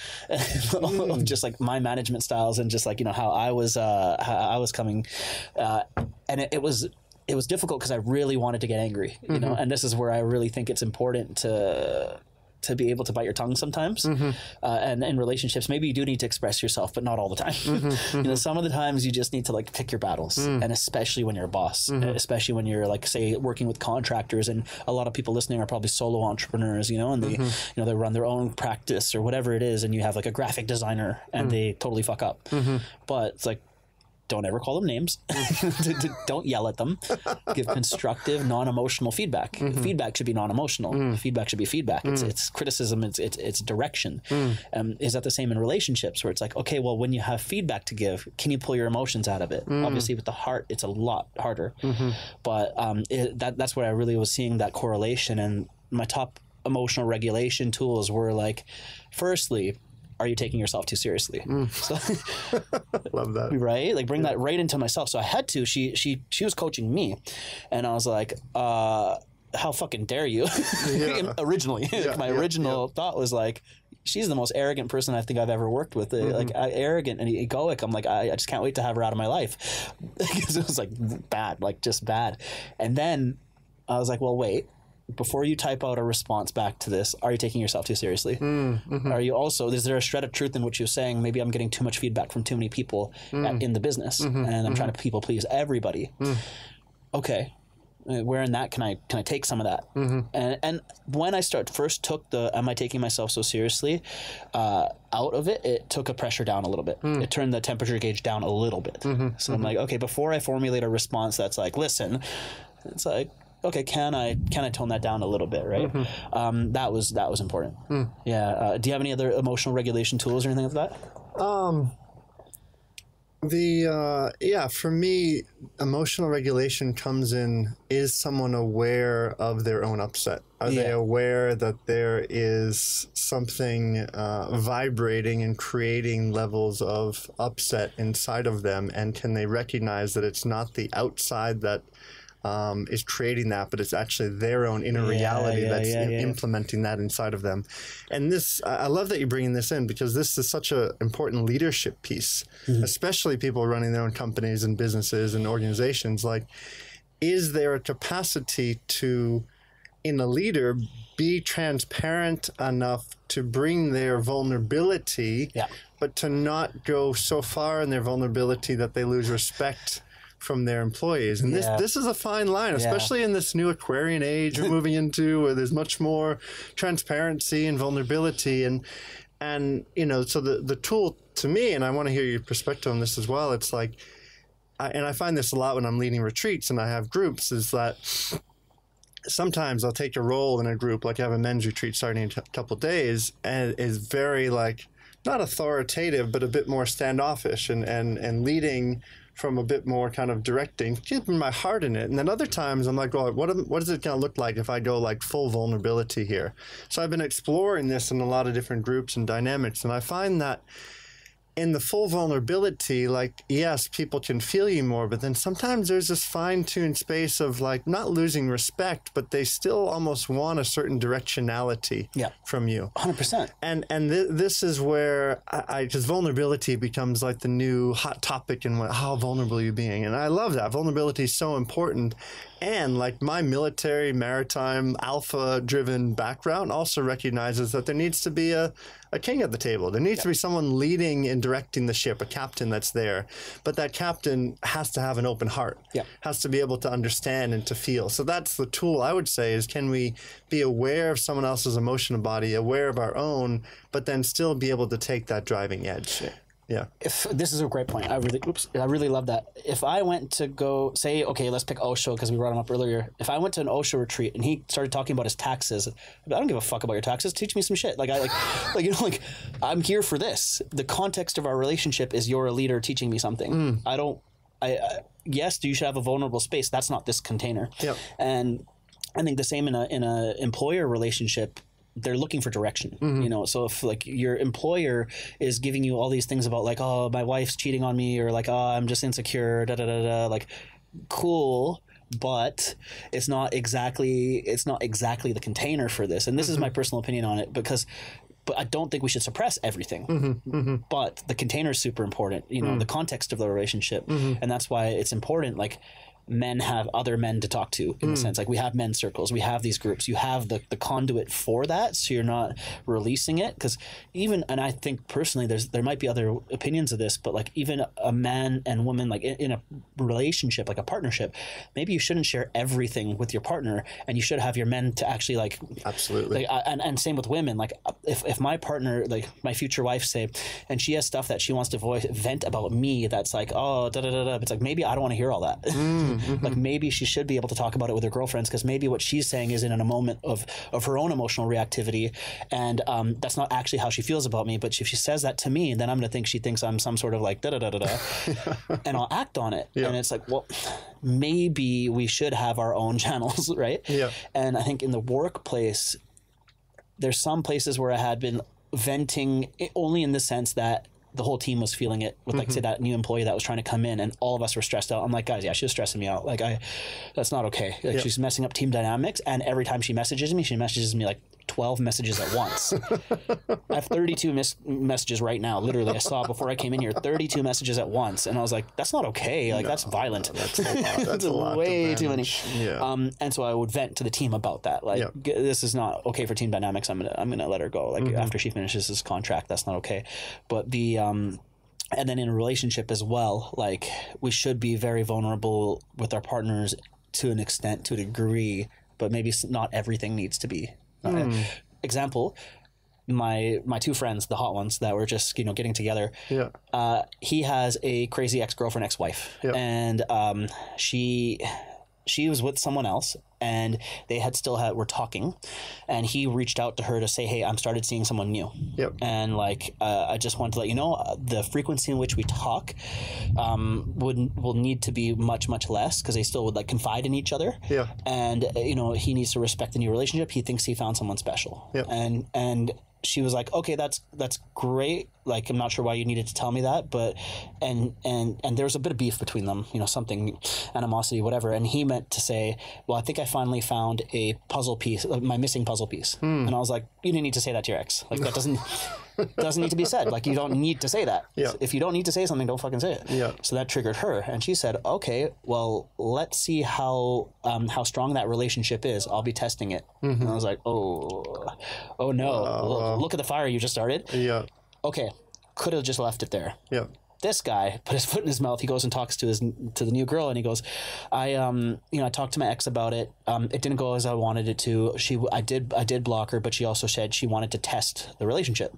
[SPEAKER 2] just like my management styles and just like, you know, how I was coming, and it was difficult because I really wanted to get angry, you know, and this is where I really think it's important to be able to bite your tongue sometimes. And in relationships, maybe you do need to express yourself, but not all the time. You know, some of the times you just need to like pick your battles, and especially when you're a boss, especially when you're like, say, working with contractors, and a lot of people listening are probably solo entrepreneurs, you know, and they, you know, they run their own practice or whatever it is, and you have like a graphic designer and they totally fuck up. But it's like, don't ever call them names. Don't yell at them. Give constructive, non-emotional feedback. Feedback should be non-emotional. Feedback should be feedback. It's criticism. It's direction. Is that the same in relationships, where it's like, okay, well, when you have feedback to give, can you pull your emotions out of it? Obviously, with the heart, it's a lot harder. But that's where I really was seeing that correlation. And my top emotional regulation tools were like, firstly, are you taking yourself too seriously? So,
[SPEAKER 1] love that.
[SPEAKER 2] Right? Like, bring that right into myself. So I had to. She was coaching me, and I was like, how fucking dare you? Originally, my original thought was like, she's the most arrogant person I think I've ever worked with. Like, arrogant and egoic. I'm like, I just can't wait to have her out of my life, because it was like bad, like just bad. And then I was like, well, wait. Before you type out a response back to this, are you taking yourself too seriously? Are you also, is there a shred of truth in what you're saying? Maybe I'm getting too much feedback from too many people in the business, and I'm trying to people please everybody. Okay, where in that can I take some of that? And when I first took the am I taking myself so seriously out of it, it took a pressure down a little bit. It turned the temperature gauge down a little bit. So I'm like, okay, before I formulate a response that's like, listen, it's like, okay, can I tone that down a little bit, right? That was important. Yeah. Do you have any other emotional regulation tools or anything like that?
[SPEAKER 1] For me, emotional regulation comes in, is someone aware of their own upset? Are they aware that there is something vibrating and creating levels of upset inside of them? And can they recognize that it's not the outside that is creating that, but it's actually their own inner reality that's implementing that inside of them. And this, I love that you're bringing this in, because this is such an important leadership piece, especially people running their own companies and businesses and organizations. Like, is there a capacity to, in a leader, be transparent enough to bring their vulnerability, but to not go so far in their vulnerability that they lose respect from their employees? And this is a fine line, especially in this new Aquarian age we're moving into, where there's much more transparency and vulnerability, and you know, so the tool to me, and I want to hear your perspective on this as well, it's like, and I find this a lot when I'm leading retreats and I have groups, is that sometimes I'll take a role in a group, like I have a men's retreat starting in a couple of days, and is very like, not authoritative, but a bit more standoffish and leading from a bit more kind of directing, keeping my heart in it. And then other times I'm like, well, what is it going to look like if I go like full vulnerability here? So I've been exploring this in a lot of different groups and dynamics. And I find that in the full vulnerability, like, yes, people can feel you more, but then sometimes there's this fine-tuned space of like not losing respect, but they still almost want a certain directionality from you.
[SPEAKER 2] 100%.
[SPEAKER 1] And this is where because vulnerability becomes like the new hot topic, and how vulnerable you're being. And I love that. Vulnerability is so important. And like my military, maritime, alpha-driven background also recognizes that there needs to be a king at the table. There needs to be someone leading and directing the ship, a captain that's there. But that captain has to have an open heart, has to be able to understand and to feel. So that's the tool, I would say, is can we be aware of someone else's emotional body, aware of our own, but then still be able to take that driving edge? Yeah.
[SPEAKER 2] If this is a great point, I really love that. If I went to go say, okay, let's pick Osho because we brought him up earlier. If I went to an Osho retreat and he started talking about his taxes, I don't give a fuck about your taxes. Teach me some shit. Like I'm here for this. The context of our relationship is you're a leader teaching me something. Yes, you should have a vulnerable space. That's not this container.
[SPEAKER 1] Yeah.
[SPEAKER 2] And I think the same in a employer relationship. They're looking for direction, so if like your employer is giving you all these things about like, oh, my wife's cheating on me, or like, oh, I'm just insecure, like, cool, but it's not exactly the container for this. And this is my personal opinion on it, but I don't think we should suppress everything. But the container is super important, the context of the relationship. And that's why it's important, like, men have other men to talk to in the sense, like, we have men's circles, we have these groups, you have the conduit for that, so you're not releasing it. Because and I think personally there might be other opinions of this, but like even a man and woman, like in a relationship, like a partnership, maybe you shouldn't share everything with your partner, and you should have your men to actually like,
[SPEAKER 1] absolutely,
[SPEAKER 2] like, and same with women. Like if my partner, like my future wife, say, and she has stuff that she wants to vent about me, that's like, oh, it's like, maybe I don't want to hear all that. Like maybe she should be able to talk about it with her girlfriends, because maybe what she's saying is in a moment of her own emotional reactivity, and that's not actually how she feels about me. But if she says that to me, then I'm going to think she thinks I'm some sort of like and I'll act on it. And it's like, well, maybe we should have our own channels, right? Yeah. And I think in the workplace, there's some places where I had been venting only in the sense that the whole team was feeling it with, like, say, that new employee that was trying to come in, and all of us were stressed out. I'm like, guys, yeah, she was stressing me out. Like, that's not okay. Like, she's messing up team dynamics. And every time she messages me like 12 messages at once. I have 32 messages right now. Literally, I saw before I came in here, 32 messages at once. And I was like, that's not okay. Like, that's violent.
[SPEAKER 1] That's a lot. That's
[SPEAKER 2] way too many.
[SPEAKER 1] Yeah.
[SPEAKER 2] And so I would vent to the team about that. Like, this is not okay for team dynamics. I'm gonna let her go. Like, after she finishes this contract, that's not okay. But and then in a relationship as well, like, we should be very vulnerable with our partners to an extent, to a degree, but maybe not everything needs to be. Example, my two friends, the hot ones that were just, getting together. Yeah. He has a crazy ex-wife. Yeah. And she was with someone else, and they were talking, and he reached out to her to say, hey, I'm started seeing someone new. Yep. And like, I just wanted to let you know, the frequency in which we talk will need to be much, much less, because they still would like confide in each other. Yeah. And he needs to respect the new relationship. He thinks he found someone special. Yep. And she was like, okay, that's great. Like, I'm not sure why you needed to tell me that, but and there was a bit of beef between them, something, animosity, whatever. And he meant to say, well, I think I finally found a puzzle piece, my missing puzzle piece. And I was like, you didn't need to say that to your ex. Like, that doesn't need to be said. Like, you don't need to say that. Yeah. If you don't need to say something, don't fucking say it. Yeah. So that triggered her, and she said, okay, well, let's see how strong that relationship is. I'll be testing it. And I was like, oh no, look at the fire you just started. Yeah. Okay, could have just left it there. Yeah. This guy put his foot in his mouth. He goes and talks to the new girl, and he goes, I talked to my ex about it. It didn't go as I wanted it to. I did block her, but she also said she wanted to test the relationship.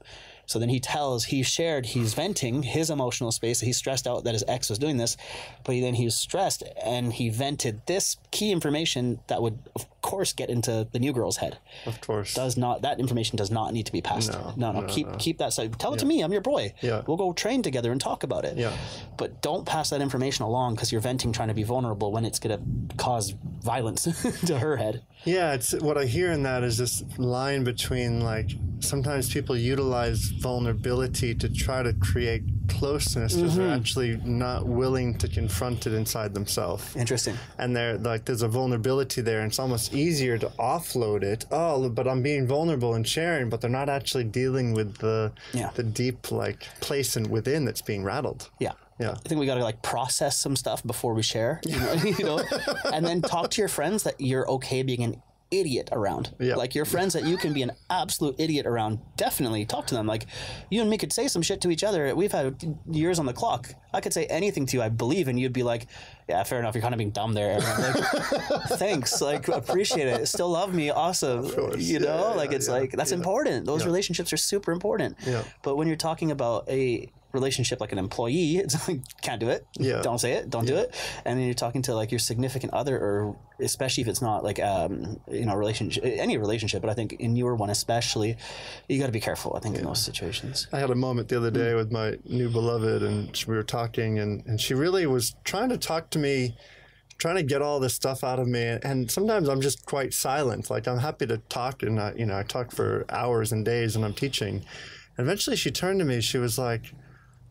[SPEAKER 2] So then he's venting his emotional space. He's stressed out that his ex was doing this, but he was stressed, and he vented this key information that would, of course, get into the new girl's head. Of course. That information does not need to be passed. No. Keep that side. Tell it to me. I'm your boy. Yeah. We'll go train together and talk about it. Yeah. But don't pass that information along, because you're venting, trying to be vulnerable, when it's going to cause violence to her head.
[SPEAKER 1] Yeah, it's what I hear in that is this line between, like, sometimes people utilize vulnerability to try to create closeness, because they're actually not willing to confront it inside themselves.
[SPEAKER 2] Interesting.
[SPEAKER 1] And there's a vulnerability there, and it's almost easier to offload it. Oh, but I'm being vulnerable and sharing, but they're not actually dealing with the deep, like, place within that's being rattled.
[SPEAKER 2] Yeah. Yeah. I think we got to like process some stuff before we share, and then talk to your friends that you're okay being an idiot around. Yeah. Like, your friends that you can be an absolute idiot around, definitely talk to them. Like, you and me could say some shit to each other. We've had years on the clock. I could say anything to you, I believe, and you'd be like, yeah, fair enough, you're kind of being dumb there, Aaron. Like, thanks, like, appreciate it. Still love me, awesome. It's like, that's important. Those relationships are super important. Yeah. But when you're talking about relationship like an employee, it's like, can't do it.
[SPEAKER 1] Yeah.
[SPEAKER 2] Don't say it. Don't do it. And then you're talking to like your significant other, or especially if it's not like, relationship, any relationship, but I think in your one especially, you got to be careful, I think, in those situations.
[SPEAKER 1] I had a moment the other day with my new beloved, and we were talking, and she really was trying to talk to me, trying to get all this stuff out of me. And sometimes I'm just quite silent. Like, I'm happy to talk, and I talk for hours and days, and I'm teaching. And eventually she turned to me, she was like,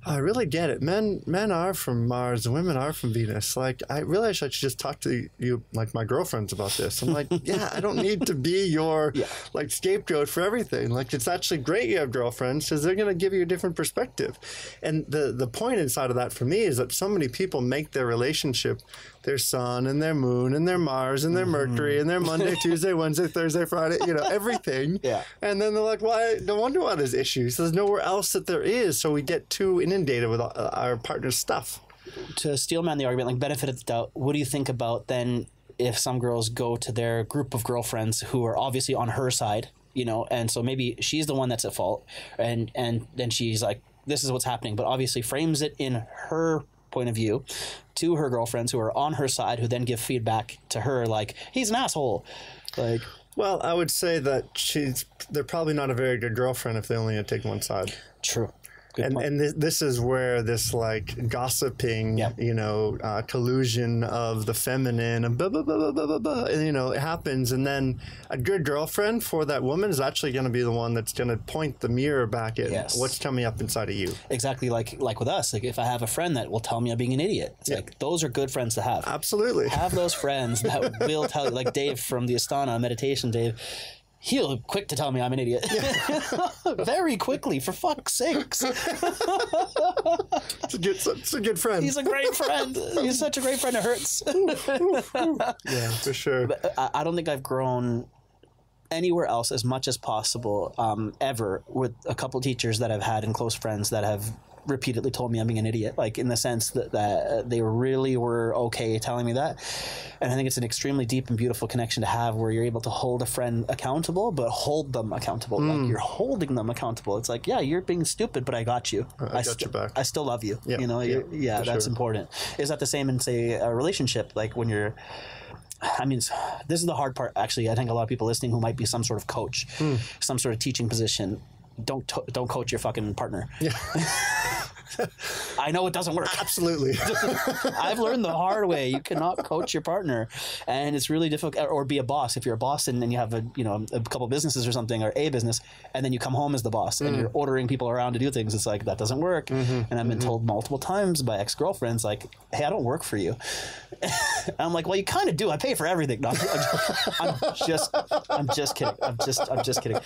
[SPEAKER 1] I really get it. Men are from Mars and women are from Venus. Like, I realize I should just talk to you, like my girlfriends, about this. I'm like, yeah, I don't need to be your like scapegoat for everything. Like, it's actually great you have girlfriends because they're going to give you a different perspective. And the point inside of that for me is that so many people make their relationship their sun and their moon and their Mars and their Mercury and their Monday, Tuesday, Wednesday, Thursday, Friday, everything. Yeah. And then they're like, why? No wonder why there's issues. There's nowhere else that there is. So we get too inundated with our partner's stuff.
[SPEAKER 2] To steelman the argument, like benefit of the doubt, what do you think about then if some girls go to their group of girlfriends who are obviously on her side, and so maybe she's the one that's at fault, and then she's like, this is what's happening, but obviously frames it in her point of view to her girlfriends who are on her side, who then give feedback to her like, he's an asshole. Like,
[SPEAKER 1] well, I would say that they're probably not a very good girlfriend if they only take one side.
[SPEAKER 2] True.
[SPEAKER 1] And this is where this like gossiping, collusion of the feminine and blah, blah, blah, blah, blah, blah, blah, and, it happens. And then a good girlfriend for that woman is actually going to be the one that's going to point the mirror back at what's coming up inside of you.
[SPEAKER 2] Exactly. Like with us, like if I have a friend that will tell me I'm being an idiot, it's like, those are good friends to have.
[SPEAKER 1] Absolutely.
[SPEAKER 2] Have those friends that will tell you, like Dave from the Astana meditation, Dave. He'll quick to tell me I'm an idiot. Very quickly, for fuck's sakes.
[SPEAKER 1] It's a good friend.
[SPEAKER 2] He's a great friend. He's such a great friend, it hurts.
[SPEAKER 1] Yeah, for sure.
[SPEAKER 2] But I don't think I've grown anywhere else as much as possible ever with a couple teachers that I've had and close friends that have repeatedly told me I'm being an idiot, like in the sense that they really were okay telling me that. And I think it's an extremely deep and beautiful connection to have, where you're able to hold a friend accountable, but hold them accountable. Like you're holding them accountable. It's like, yeah, you're being stupid, but I got you.
[SPEAKER 1] I got your back.
[SPEAKER 2] I still love you.
[SPEAKER 1] Yeah,
[SPEAKER 2] that's important. Is that the same in, say, a relationship? Like when you're, this is the hard part, actually. I think a lot of people listening who might be some sort of coach, some sort of teaching position, don't coach your fucking partner. Yeah. I know it doesn't work.
[SPEAKER 1] Absolutely.
[SPEAKER 2] I've learned the hard way. You cannot coach your partner, and it's really difficult. Or be a boss. If you're a boss and you have a couple businesses or something, or a business, and then you come home as the boss and you're ordering people around to do things, it's like, that doesn't work. And I've been told multiple times by ex-girlfriends, like, hey, I don't work for you. And I'm like, well, you kind of do. I pay for everything. No, I'm just kidding. I'm just kidding.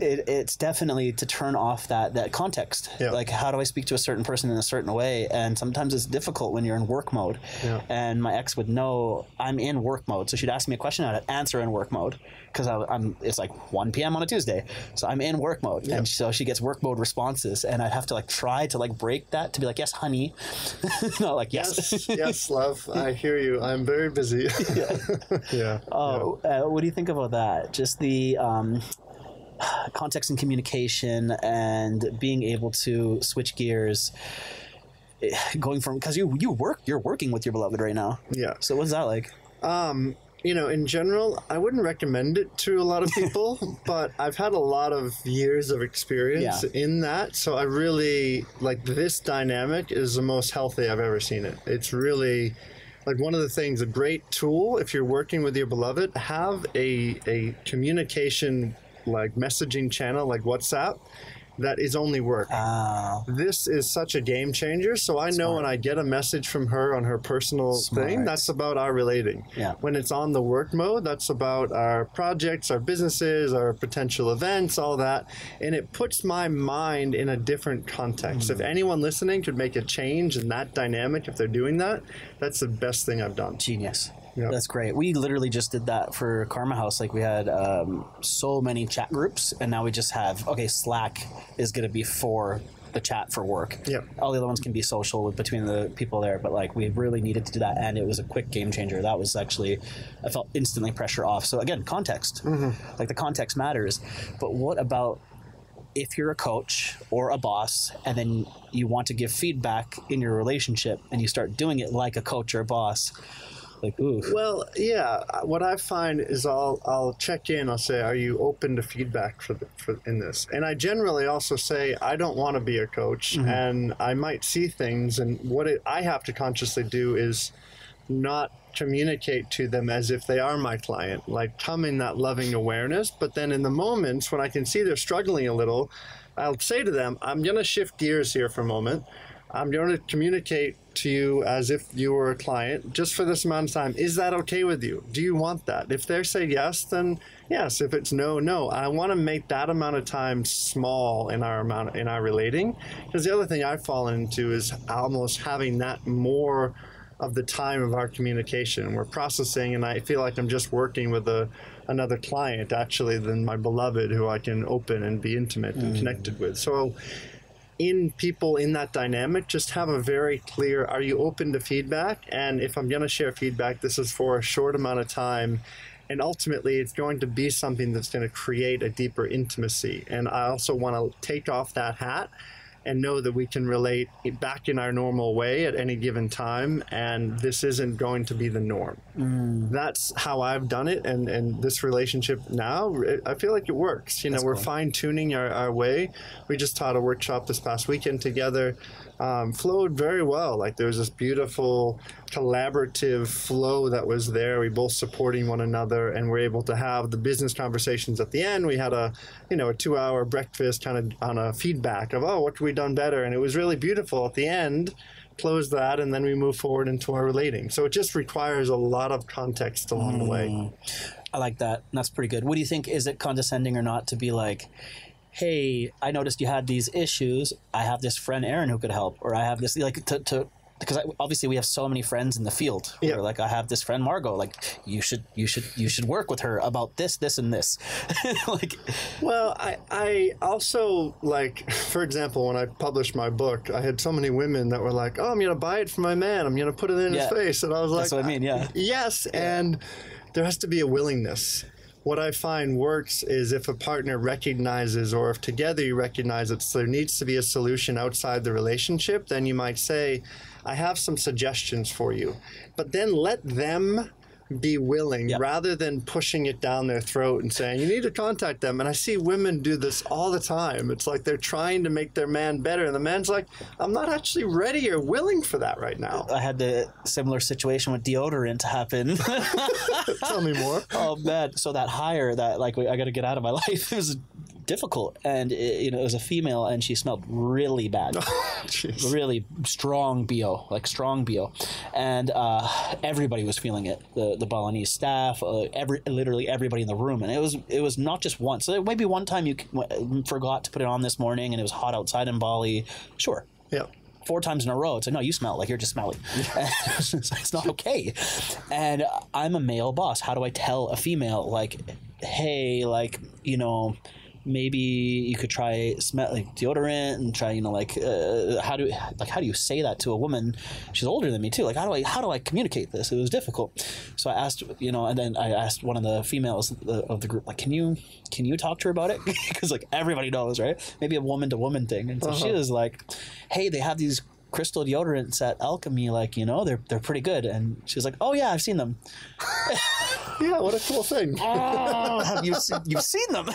[SPEAKER 2] It's definitely to turn off that context. Yeah. Like, how do I speak to a certain person in a certain way? And sometimes it's difficult when you're in work mode. Yeah. And my ex would know I'm in work mode, so she'd ask me a question, I'd answer in work mode, because it's like 1 p.m. on a Tuesday, so I'm in work mode. Yeah. And so she gets work mode responses, and I'd have to try to break that, to be like, yes, honey. Not like, yes.
[SPEAKER 1] Yes, love, I hear you, I'm very busy. Yeah.
[SPEAKER 2] What do you think about that? Just the context and communication, and being able to switch gears, going from, because you're working with your beloved right now. Yeah. So what's that like?
[SPEAKER 1] In general, I wouldn't recommend it to a lot of people, but I've had a lot of years of experience in that. So I really, this dynamic is the most healthy I've ever seen it. It's really, one of the things, a great tool, if you're working with your beloved, have a communication, messaging channel, like WhatsApp, that is only work. This is such a game changer. So I know when I get a message from her on her personal thing, that's about our relating. Yeah. When it's on the work mode, that's about our projects, our businesses, our potential events, all that. And it puts my mind in a different context. If anyone listening could make a change in that dynamic, if they're doing that, that's the best thing I've done.
[SPEAKER 2] Genius. Yep. That's great. We literally just did that for Karma House. We had so many chat groups, and now we just have, Slack is going to be for the chat for work. Yep. All the other ones can be social between the people there, but we really needed to do that, and it was a quick game changer. That was actually, I felt instantly pressure off. So again, context. The context matters. But what about if you're a coach or a boss and then you want to give feedback in your relationship and you start doing it like a coach or a boss, like, ooh.
[SPEAKER 1] Well, yeah. What I find is I'll check in. I'll say, "Are you open to feedback for in this?" And I generally also say, "I don't want to be a coach, and I might see things, and what I have to consciously do is not communicate to them as if they are my client. Like, come in that loving awareness, but then in the moments when I can see they're struggling a little, I'll say to them, I'm going to shift gears here for a moment. I'm going to communicate to you as if you were a client just for this amount of time. Is that okay with you? Do you want that? If they say yes, then yes. If it's no, no. I want to make that amount of time small in our relating, because the other thing I've fallen into is almost having that more of the time of our communication. We're processing, and I feel like I'm just working with another client actually than my beloved, who I can open and be intimate and connected with. So in people in that dynamic, just have a very clear, are you open to feedback? And if I'm going to share feedback, this is for a short amount of time. And ultimately, it's going to be something that's going to create a deeper intimacy. And I also want to take off that hat and know that we can relate back in our normal way at any given time, and this isn't going to be the norm. That's how I've done it, and this relationship now, I feel like it works. You know, we're fine-tuning our way. We just taught a workshop this past weekend together, flowed very well. Like, there was this beautiful collaborative flow that was there. We both supporting one another, and we're able to have the business conversations at the end. We had a 2-hour breakfast kind of on a feedback of, oh, what could we done better? And it was really beautiful at the end. Close that, and then we move forward into our relating. So it just requires a lot of context along the way.
[SPEAKER 2] I like that. That's pretty good. What do you think? Is it condescending or not to be like, hey, I noticed you had these issues. I have this friend Aren who could help, or I have this, like, because obviously we have so many friends in the field.
[SPEAKER 1] Yeah.
[SPEAKER 2] Like, I have this friend Margot. Like, you should work with her about this, and this. Like,
[SPEAKER 1] well, I also, like, for example, when I published my book, I had so many women that were like, "Oh, I'm gonna buy it for my man. I'm gonna put it in his face," and I was like,
[SPEAKER 2] "That's what I mean." Yeah.
[SPEAKER 1] Yes, and there has to be a willingness. What I find works is if a partner recognizes, or if together you recognize that there needs to be a solution outside the relationship, then you might say, I have some suggestions for you. But then let them be willing, rather than pushing it down their throat and saying, you need to contact them. And I see women do this all the time. It's like they're trying to make their man better. And the man's like, I'm not actually ready or willing for that right now.
[SPEAKER 2] I had the similar situation with deodorant happen.
[SPEAKER 1] Tell me more.
[SPEAKER 2] Oh, man. So that hire that, like, I got to get out of my life, it was difficult. And, it was a female, and she smelled really bad. Really strong BO, like strong BO. And everybody was feeling it. The Balinese staff, literally everybody in the room, and it was not just once. So maybe one time you forgot to put it on this morning, and it was hot outside in Bali. Sure.
[SPEAKER 1] Yeah.
[SPEAKER 2] 4 times in a row, it's like, no, you smell like you're just smelly. It's not okay. And I'm a male boss. How do I tell a female, like, hey, like, maybe you could try smell like deodorant and try, how do you say that to a woman? She's older than me too. Like, how do I communicate this? It was difficult. So I asked, and then I asked one of the females of the group, like, can you talk to her about it? Because, like, everybody knows, right? Maybe a woman to woman thing. And so she was like, hey, they have these crystal deodorants at Alchemy, like, they're pretty good. And she was like, oh yeah, I've seen them.
[SPEAKER 1] Yeah, what a cool thing.
[SPEAKER 2] Oh, you've seen them?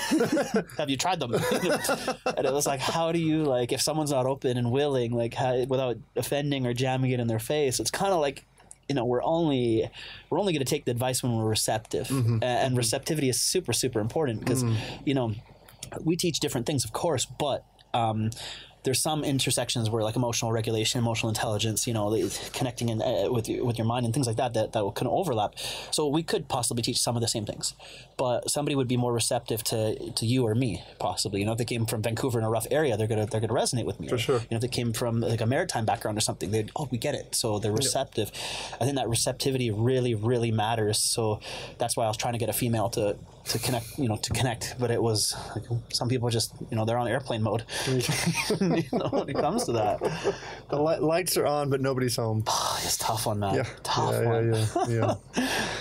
[SPEAKER 2] Have you tried them? And it was like, how do you, like, if someone's not open and willing, like, without offending or jamming it in their face, it's kind of like, we're only going to take the advice when we're receptive. And receptivity is super, super important because, we teach different things, of course, but there's some intersections where, like, emotional regulation, emotional intelligence, connecting with your mind and things like that can overlap. So we could possibly teach some of the same things, but somebody would be more receptive to you or me, possibly. If they came from Vancouver in a rough area, they're gonna resonate with me.
[SPEAKER 1] For sure.
[SPEAKER 2] If they came from, like, a maritime background or something, we get it. So they're receptive. I think that receptivity really, really matters. So that's why I was trying to get a female to connect, but it was like, some people just, they're on airplane mode. When it comes to that,
[SPEAKER 1] the lights are on, but nobody's home.
[SPEAKER 2] It's tough one, man.
[SPEAKER 1] Yeah.
[SPEAKER 2] Tough one.
[SPEAKER 1] Yeah.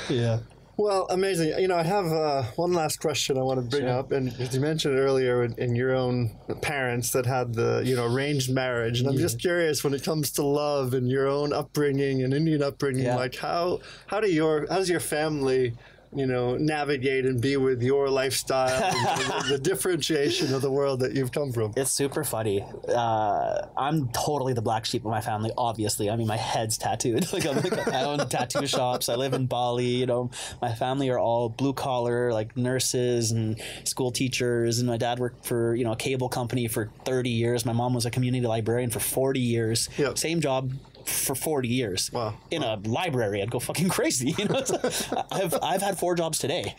[SPEAKER 2] Yeah.
[SPEAKER 1] Well, amazing. You know, I have one last question I want to bring up, and as you mentioned earlier, in your own parents that had the arranged marriage, and I'm just curious when it comes to love and your own upbringing and Indian upbringing, like how does your family navigate and be with your lifestyle and the differentiation of the world that you've come from?
[SPEAKER 2] It's super funny. I'm totally the black sheep of my family, obviously. I mean, my head's tattooed. I own tattoo shops. I live in Bali. My family are all blue collar, like nurses and school teachers. And my dad worked for, a cable company for 30 years. My mom was a community librarian for 40 years. Yep. Same job for 40 years. Wow. In a library. I'd go fucking crazy. I've had 4 jobs today,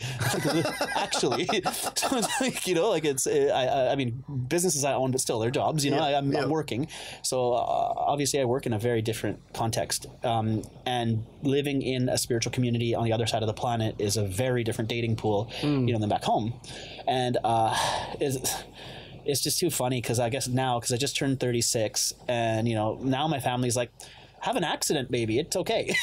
[SPEAKER 2] actually. So it's like, I mean, businesses I own, but still they're jobs, I'm working. So obviously I work in a very different context. And living in a spiritual community on the other side of the planet is a very different dating pool, than back home. And it's just too funny because I guess now, because I just turned 36 and, now my family's like, have an accident, baby. It's okay.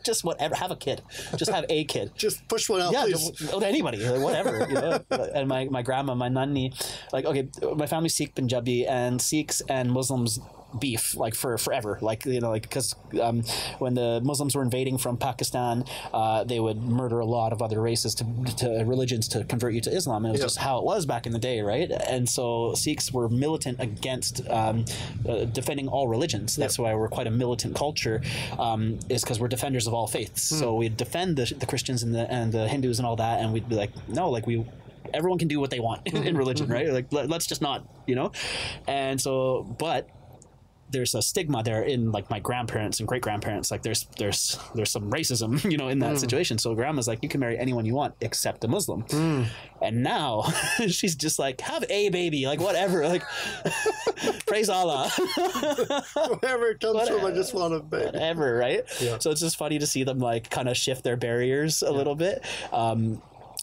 [SPEAKER 2] Just whatever. Have a kid. Just have a kid.
[SPEAKER 1] Just push one out, please.
[SPEAKER 2] Anybody, like whatever. And my grandma, my nanny, like, okay, my family's Sikh Punjabi, and Sikhs and Muslims beef like for forever, because when the Muslims were invading from Pakistan, they would murder a lot of other races to religions to convert you to Islam, and it was just how it was back in the day, right? And so Sikhs were militant against defending all religions. That's why we're quite a militant culture, is because we're defenders of all faiths. So we'd defend the Christians and the Hindus and all that, and we'd be like, no, like everyone can do what they want in religion, right? Like let's just not, and so, but there's a stigma there in like my grandparents and great grandparents. Like there's some racism, in that situation. So grandma's like, you can marry anyone you want except a Muslim. And now she's just like, have a baby, like whatever, like praise Allah.
[SPEAKER 1] Wherever it comes from, I just want a baby.
[SPEAKER 2] Whatever, right? Yeah. So it's just funny to see them like kind of shift their barriers a little bit.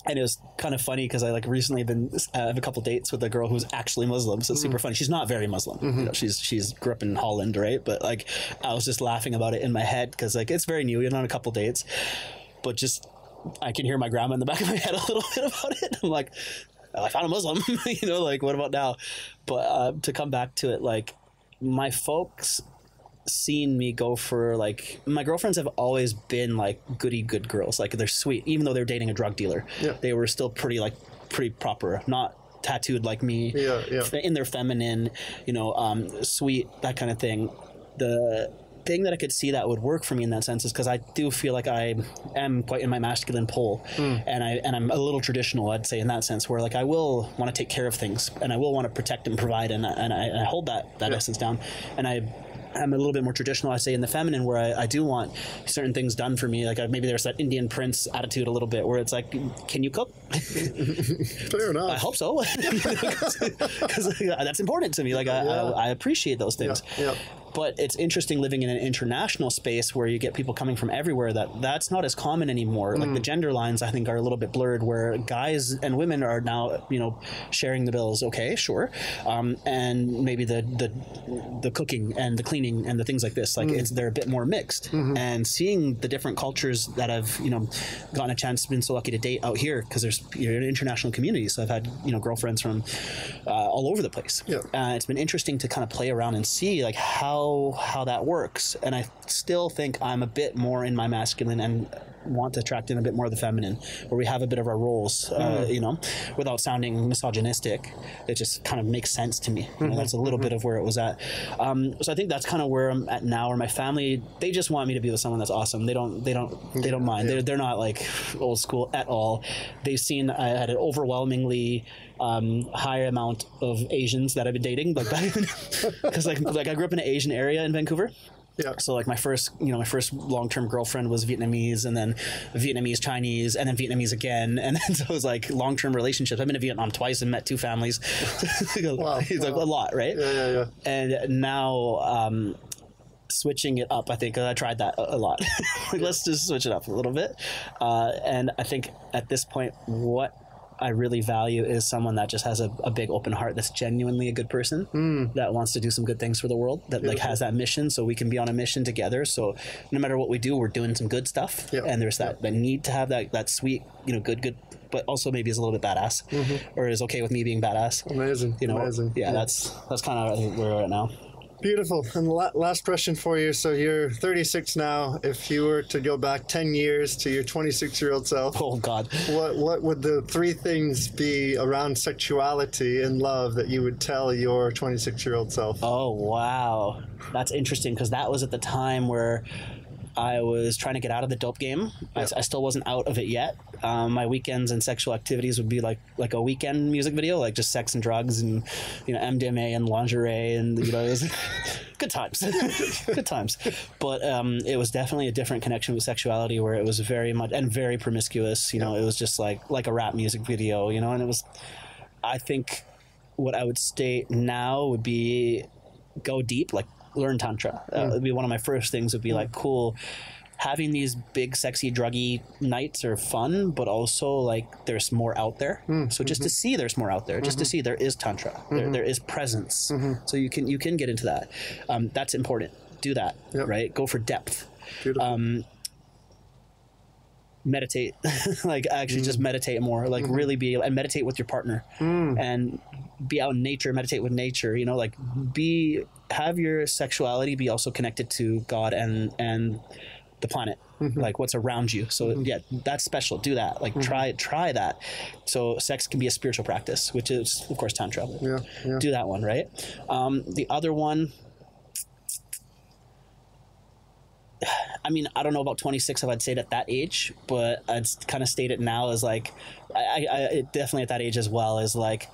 [SPEAKER 2] And it was kind of funny because I like recently been have a couple dates with a girl who's actually Muslim, so it's super funny. She's not very Muslim, she's grew up in Holland, right? But like I was just laughing about it in my head because like it's very new. You're on a couple dates, but just I can hear my grandma in the back of my head a little bit about it. I'm like, oh, I found a Muslim, like what about now? But to come back to it, like my folks seen me go for like, my girlfriends have always been like goody good girls, like they're sweet even though they're dating a drug dealer. They were still pretty proper, not tattooed like me, in their feminine, sweet, that kind of thing. The thing that I could see that would work for me in that sense is because I do feel like I am quite in my masculine pole, and I'm a little traditional, I'd say, in that sense, where like I will want to take care of things and I will want to protect and provide, and I hold that essence down, and I'm a little bit more traditional, I say, in the feminine, where I do want certain things done for me. Like maybe there's that Indian prince attitude a little bit, where it's like, can you cook?
[SPEAKER 1] Fair enough.
[SPEAKER 2] I hope so, because that's important to me. Like I appreciate those things. But it's interesting living in an international space where you get people coming from everywhere that's not as common anymore. Like the gender lines, I think, are a little bit blurred, where guys and women are now, sharing the bills. Okay, sure. And maybe the cooking and the cleaning and the things like this, like they're a bit more mixed. And seeing the different cultures that I've, gotten a chance, been so lucky to date out here, because there's an international community. So I've had, girlfriends from all over the place. It's been interesting to kind of play around and see like how that works, and I still think I'm a bit more in my masculine and want to attract in a bit more of the feminine, where we have a bit of our roles, without sounding misogynistic. It just kind of makes sense to me. That's a little bit of where it was at. So I think that's kind of where I'm at now, where my family, they just want me to be with someone that's awesome. They don't mind. They're not like old school at all. They've seen I had an overwhelmingly high amount of Asians that I've been dating, like back, because like I grew up in an Asian area in Vancouver. So like my first long-term girlfriend was Vietnamese, and then Vietnamese Chinese, and then Vietnamese again, and then so it was like long-term relationships. I've been to Vietnam twice and met 2 families. It's like a lot, right? And now switching it up, I think I tried that a lot. Like, let's just switch it up a little bit, and I think at this point what I really value is someone that just has a big open heart, that's genuinely a good person, that wants to do some good things for the world, that like has that mission, so we can be on a mission together. So no matter what we do, we're doing some good stuff. And there's that need to have that sweet, you know, good, but also maybe is a little bit badass, or is okay with me being badass.
[SPEAKER 1] Amazing.
[SPEAKER 2] You know,
[SPEAKER 1] amazing.
[SPEAKER 2] Yeah, that's kind of where we're at now.
[SPEAKER 1] Beautiful. And last question for you. So you're 36 now. If you were to go back 10 years to your 26-year-old self,
[SPEAKER 2] oh God,
[SPEAKER 1] what would the 3 things be around sexuality and love that you would tell your 26-year-old self?
[SPEAKER 2] Oh, wow. That's interesting, because that was at the time where I was trying to get out of the dope game. I still wasn't out of it yet. My weekends and sexual activities would be like a weekend music video, like just sex and drugs and, you know, MDMA and lingerie, and, you know, it was good times. Good times. But it was definitely a different connection with sexuality, where it was very much and very promiscuous. You know, it was just like a rap music video, you know, and it was, I think what I would state now would be go deep, like learn Tantra. Would be one of my first things, would be like, cool, having these big, sexy, druggy nights are fun, but also like there's more out there. So just to see there's more out there, just to see there is Tantra, there is presence. So you can get into that. That's important. Do that, right? Go for depth. Meditate, like actually just meditate more, like really be, and meditate with your partner, and be out in nature, meditate with nature, you know, like have your sexuality be also connected to God and the planet, like what's around you. So yeah, that's special. Do that. Like try that. So sex can be a spiritual practice, which is of course Tantra. Do that one, right? The other one, I mean, I don't know about 26 if I'd say it at that age, but I'd kind of state it now as like, I definitely at that age as well, is like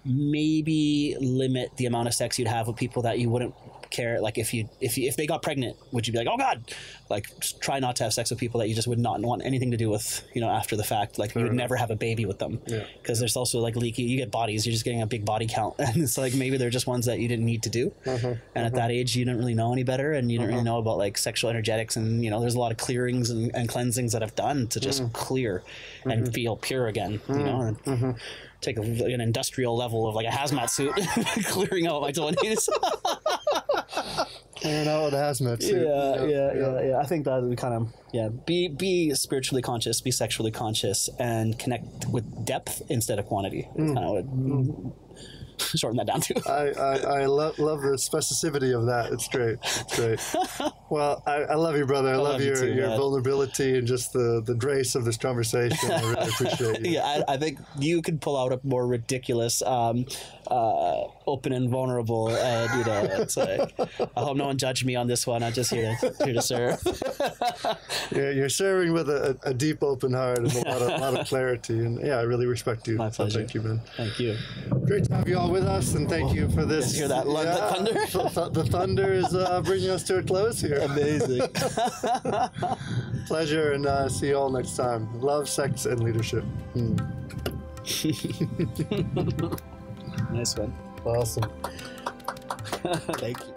[SPEAKER 2] maybe limit the amount of sex you'd have with people that you wouldn't care. Like if they got pregnant, would you be like, oh God? Like try not to have sex with people that you just would not want anything to do with, you know, after the fact. Like you would never have a baby with them, because there's also like leaky, you get bodies, you're just getting a big body count, and it's like maybe they're just ones that you didn't need to do. And at that age you didn't really know any better, and you didn't really know about like sexual energetics, and you know there's a lot of clearings and cleansings that I've done to just clear and feel pure again, you know, and take an industrial level of like a hazmat suit clearing out my 20s.
[SPEAKER 1] Clearing out with a hazmat suit.
[SPEAKER 2] Yeah. I think that we kind of be spiritually conscious, be sexually conscious, and connect with depth instead of quantity. That's kind of what shorten that down to.
[SPEAKER 1] I love the specificity of that. It's great. It's great. Well, I love you, brother. I love your
[SPEAKER 2] too,
[SPEAKER 1] your vulnerability and just the grace of this conversation. I really appreciate you.
[SPEAKER 2] Yeah, I think you could pull out a more ridiculous, open and vulnerable, and you know, it's like, I hope no one judged me on this one. I'm just here to serve.
[SPEAKER 1] You're serving with a deep, open heart and a lot of clarity, and yeah, I really respect you.
[SPEAKER 2] My pleasure.
[SPEAKER 1] So thank you, man.
[SPEAKER 2] Thank you.
[SPEAKER 1] Great to have you all with us, and thank you for this.
[SPEAKER 2] Hear that thunder?
[SPEAKER 1] The thunder is bringing us to a close here.
[SPEAKER 2] Amazing.
[SPEAKER 1] Pleasure, and see you all next time. Love, sex, and leadership.
[SPEAKER 2] Nice one.
[SPEAKER 1] Awesome.
[SPEAKER 2] Thank you.